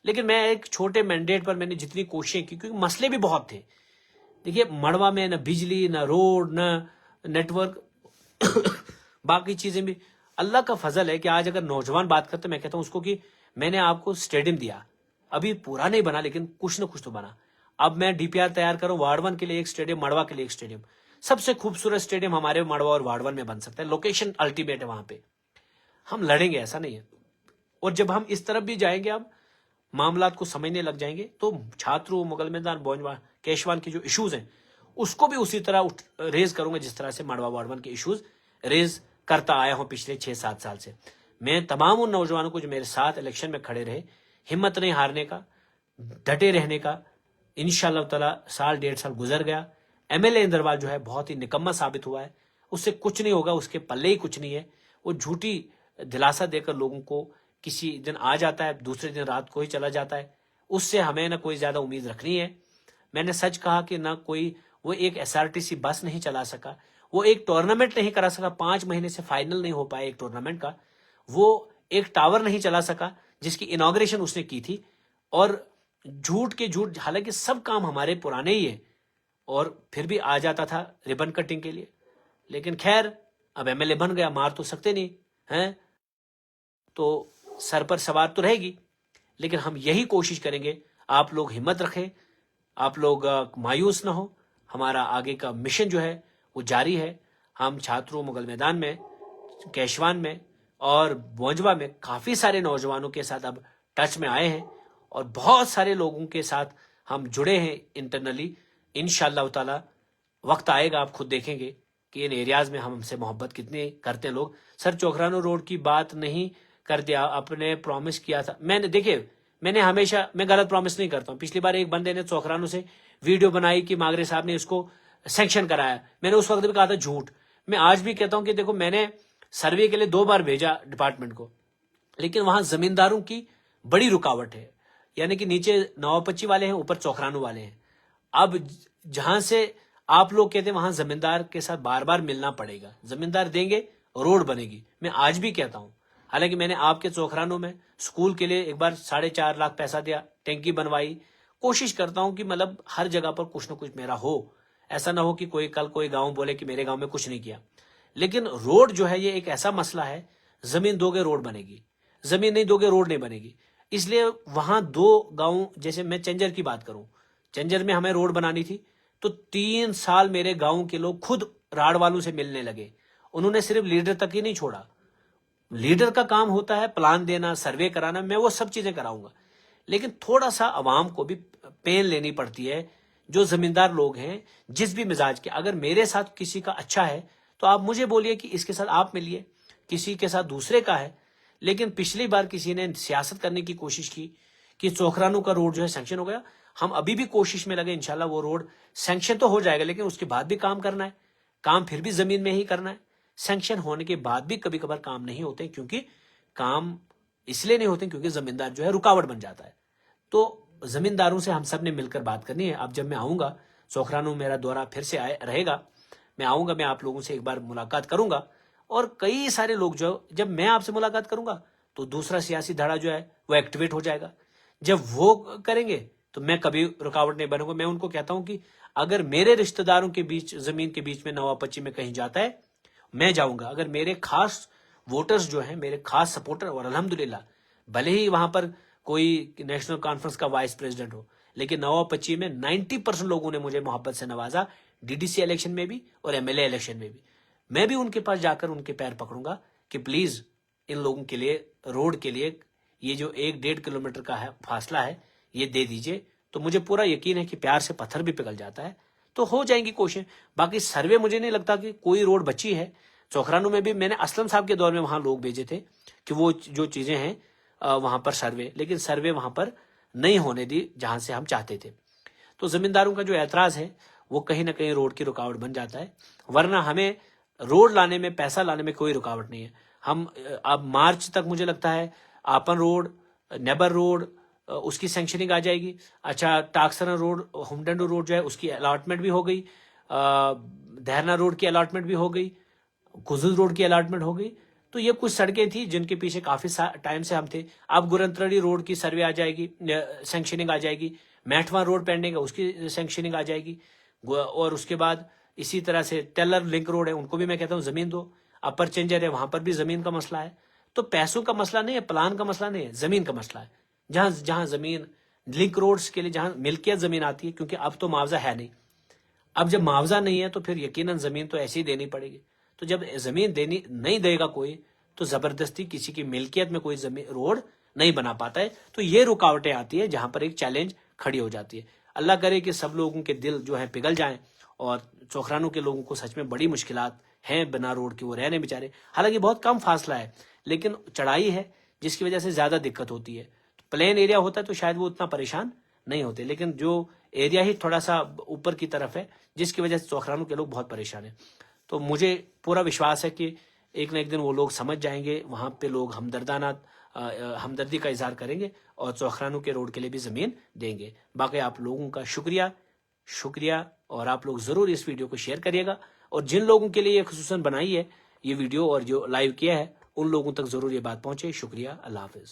लेकिन मैं एक छोटे मैंडेट पर मैंने जितनी कोशिशें की, क्योंकि मसले भी बहुत थे। देखिए मड़वा में न बिजली, न रोड, न नेटवर्क बाकी चीजें भी। अल्लाह का फजल है कि आज अगर नौजवान बात करते, मैं कहता हूं उसको कि मैंने आपको स्टेडियम दिया, अभी पूरा नहीं बना लेकिन कुछ न कुछ तो बना। अब मैं डीपीआर तैयार करूं, वार्डवन के लिए एक स्टेडियम, मड़वा के लिए एक स्टेडियम। सबसे खूबसूरत स्टेडियम हमारे मड़वा और वार्डवन में बन सकता है। लोकेशन अल्टीमेट है वहां पे। हम लड़ेंगे, ऐसा नहीं है। और जब हम इस तरफ भी जाएंगे, अब मामलात को समझने लग जाएंगे, तो छात्रों, मुगल मैदान, भोंजवा, कैशवान के जो इश्यूज हैं उसको भी उसी तरह रेज करूंगा जिस तरह से मड़वा वार्डवन के इश्यूज रेज करता आया हूं पिछले 6-7 साल से। मैं तमाम उन नौजवानों को जो मेरे साथ इलेक्शन में खड़े रहे, हिम्मत नहीं हारने का, डटे रहने का। इंशाअल्लाह ताला साल 1.5 साल गुजर गया। एमएलए इंदरवाल जो है बहुत ही निकम्मा साबित हुआ है, उससे कुछ नहीं होगा, उसके पल्ले ही कुछ नहीं है। वो झूठी दिलासा देकर लोगों को किसी दिन आ जाता है, दूसरे दिन रात को ही चला जाता है। उससे हमें ना कोई ज्यादा उम्मीद रखनी है। मैंने सच कहा कि ना कोई, वो एक एसआरटीसी बस नहीं चला सका, वो एक टूर्नामेंट नहीं करा सका, 5 महीने से फाइनल नहीं हो पाया एक टूर्नामेंट का, वो एक टावर नहीं चला सका जिसकी इनॉग्रेशन उसने की थी। और झूठ के झूठ, हालांकि सब काम हमारे पुराने ही है, और फिर भी आ जाता था रिबन कटिंग के लिए। लेकिन खैर अब एमएलए बन गया, मार तो सकते नहीं हैं, तो सर पर सवार तो रहेगी। लेकिन हम यही कोशिश करेंगे, आप लोग हिम्मत रखें, आप लोग मायूस ना हो। हमारा आगे का मिशन जो है वो जारी है। हम छात्रों, मुगल मैदान में, कैशवान में और भोंजवा में काफी सारे नौजवानों के साथ अब टच में आए हैं और बहुत सारे लोगों के साथ हम जुड़े हैं इंटरनली। इंशाअल्लाह ताला वक्त आएगा, आप खुद देखेंगे कि इन एरियाज में हमसे मोहब्बत कितने करते हैं लोग। सर चोखरानो रोड की बात नहीं कर दिया, आपने प्रॉमिस किया था। मैंने, देखिए मैंने हमेशा, मैं गलत प्रॉमिस नहीं करता हूं। पिछली बार एक बंदे ने चौखरानू से वीडियो बनाई कि मागरे साहब ने इसको सैंक्शन कराया, मैंने उस वक्त भी कहा था झूठ। मैं आज भी कहता हूं कि देखो, मैंने सर्वे के लिए 2 बार भेजा डिपार्टमेंट को, लेकिन वहां जमींदारों की बड़ी रुकावट है। यानी कि नीचे नवापच्ची वाले हैं, ऊपर चौखरानू वाले हैं। अब जहां से आप लोग कहते हैं वहां जमींदार के साथ बार बार मिलना पड़ेगा। जमींदार देंगे, रोड बनेगी। मैं आज भी कहता हूं, हालांकि मैंने आपके चौखरानू में स्कूल के लिए एक बार 4.5 लाख पैसा दिया, टैंकी बनवाई। कोशिश करता हूं कि मतलब हर जगह पर कुछ ना कुछ मेरा हो। ऐसा ना हो कि कल कोई गांव बोले कि मेरे गांव में कुछ नहीं किया। लेकिन रोड जो है ये एक ऐसा मसला है, जमीन दोगे रोड बनेगी, जमीन नहीं दोगे रोड नहीं बनेगी। इसलिए वहां 2 गांव, जैसे मैं चंजर की बात करूं, चंजर में हमें रोड बनानी थी तो 3 साल मेरे गांव के लोग खुद राड़ वालों से मिलने लगे। उन्होंने सिर्फ लीडर तक ही नहीं छोड़ा। लीडर का काम होता है प्लान देना, सर्वे कराना, मैं वो सब चीजें कराऊंगा, लेकिन थोड़ा सा अवाम को भी पेन लेनी पड़ती है। जो जमींदार लोग हैं, जिस भी मिजाज के, अगर मेरे साथ किसी का अच्छा है तो आप मुझे बोलिए कि इसके साथ आप मिलिए, किसी के साथ दूसरे का है। लेकिन पिछली बार किसी ने सियासत करने की कोशिश की कि चौखरानू का रोड जो है सैंक्शन हो गया। हम अभी भी कोशिश में लगे, इंशाल्लाह वो रोड सैंक्शन तो हो जाएगा, लेकिन उसके बाद भी काम करना है, काम फिर भी जमीन में ही करना है। सैंक्शन होने के बाद भी कभी कभार काम नहीं होते, क्योंकि काम इसलिए नहीं होते क्योंकि जमींदार जो है रुकावट बन जाता है। तो जमींदारों से हम सब ने मिलकर बात करनी है। अब जब मैं आऊंगा चौखरानू, मेरा दौरा फिर से रहेगा, मैं आऊंगा, मैं आप लोगों से एक बार मुलाकात करूंगा। और कई सारे लोग जो, जब मैं आपसे मुलाकात करूंगा तो दूसरा सियासी धड़ा जो है वो एक्टिवेट हो जाएगा। जब वो करेंगे तो मैं कभी रुकावट नहीं बनूंगा। मैं उनको कहता हूं कि अगर मेरे रिश्तेदारों के बीच, जमीन के बीच में नवापच्ची में कहीं जाता है, मैं जाऊंगा। अगर मेरे खास वोटर्स जो हैं, मेरे खास सपोर्टर, और अल्हम्दुलिल्लाह भले ही वहां पर कोई नेशनल कॉन्फ्रेंस का वाइस प्रेसिडेंट हो, लेकिन नवापच्ची में 90% लोगों ने मुझे मोहब्बत से नवाजा, डीडीसी इलेक्शन में भी और एमएलए इलेक्शन में भी। मैं भी उनके पास जाकर उनके पैर पकड़ूंगा कि प्लीज इन लोगों के लिए, रोड के लिए, ये जो 1-1.5 किलोमीटर का है फासला है, ये दे दीजिए। तो मुझे पूरा यकीन है कि प्यार से पत्थर भी पिघल जाता है, तो हो जाएंगी कोशिश। बाकी सर्वे, मुझे नहीं लगता कि कोई रोड बची है। चौखरानू में भी मैंने असलम साहब के दौर में वहां लोग भेजे थे कि वो जो चीजें हैं वहां पर सर्वे, लेकिन सर्वे वहां पर नहीं होने दी जहां से हम चाहते थे। तो जमींदारों का जो ऐतराज है वो कहीं ना कहीं रोड की रुकावट बन जाता है। वरना हमें रोड लाने में, पैसा लाने में कोई रुकावट नहीं है। हम अब मार्च तक मुझे लगता है आपन रोड, नेबर रोड, उसकी सैंक्शनिंग आ जाएगी। अच्छा, टाकसरा रोड, हुमडंडू रोड जो है उसकी अलॉटमेंट भी हो गई, दहरना रोड की अलॉटमेंट भी हो गई, गुजुल रोड की अलॉटमेंट हो गई। तो ये कुछ सड़कें थी जिनके पीछे काफी टाइम से हम थे। अब गुरंतरड़ी रोड की सर्वे आ जाएगी, सैंक्शनिंग आ जाएगी। मैठवा रोड पेंडिंग है, उसकी सैंक्शनिंग आ जाएगी। और उसके बाद इसी तरह से टेलर लिंक रोड है, उनको भी मैं कहता हूं जमीन दो। अपर चेंजर है, वहां पर भी जमीन का मसला है। तो पैसों का मसला नहीं है, प्लान का मसला नहीं है, जमीन का मसला है। जहां जहां जमीन, लिंक रोड्स के लिए जहां मिल्कियत जमीन आती है, क्योंकि अब तो मुआवजा है नहीं। अब जब मुआवजा नहीं है तो फिर यकीनन जमीन तो ऐसी ही देनी पड़ेगी। तो जब जमीन देनी नहीं देगा कोई, तो जबरदस्ती किसी की मिल्कियत में कोई जमीन, रोड नहीं बना पाता है। तो ये रुकावटें आती है जहां पर एक चैलेंज खड़ी हो जाती है। अल्लाह करे कि सब लोगों के दिल जो है पिघल जाएं, और चौखरानू के लोगों को सच में बड़ी मुश्किलात हैं बिना रोड की, वो रहने बेचारे। हालांकि बहुत कम फासला है, लेकिन चढ़ाई है जिसकी वजह से ज्यादा दिक्कत होती है। तो प्लेन एरिया होता है तो शायद वो उतना परेशान नहीं होते, लेकिन जो एरिया ही थोड़ा सा ऊपर की तरफ है, जिसकी वजह से चौखरानू के लोग बहुत परेशान हैं। तो मुझे पूरा विश्वास है कि एक न एक दिन वो लोग समझ जाएंगे, वहां पे लोग हमदर्दी का इजहार करेंगे और चौखरानू के रोड के लिए भी जमीन देंगे। बाकी आप लोगों का शुक्रिया, और आप लोग जरूर इस वीडियो को शेयर करिएगा। और जिन लोगों के लिए ये खुसूसन बनाई है ये वीडियो और जो लाइव किया है, उन लोगों तक जरूर ये बात पहुंचे। शुक्रिया, अल्लाह हाफिज।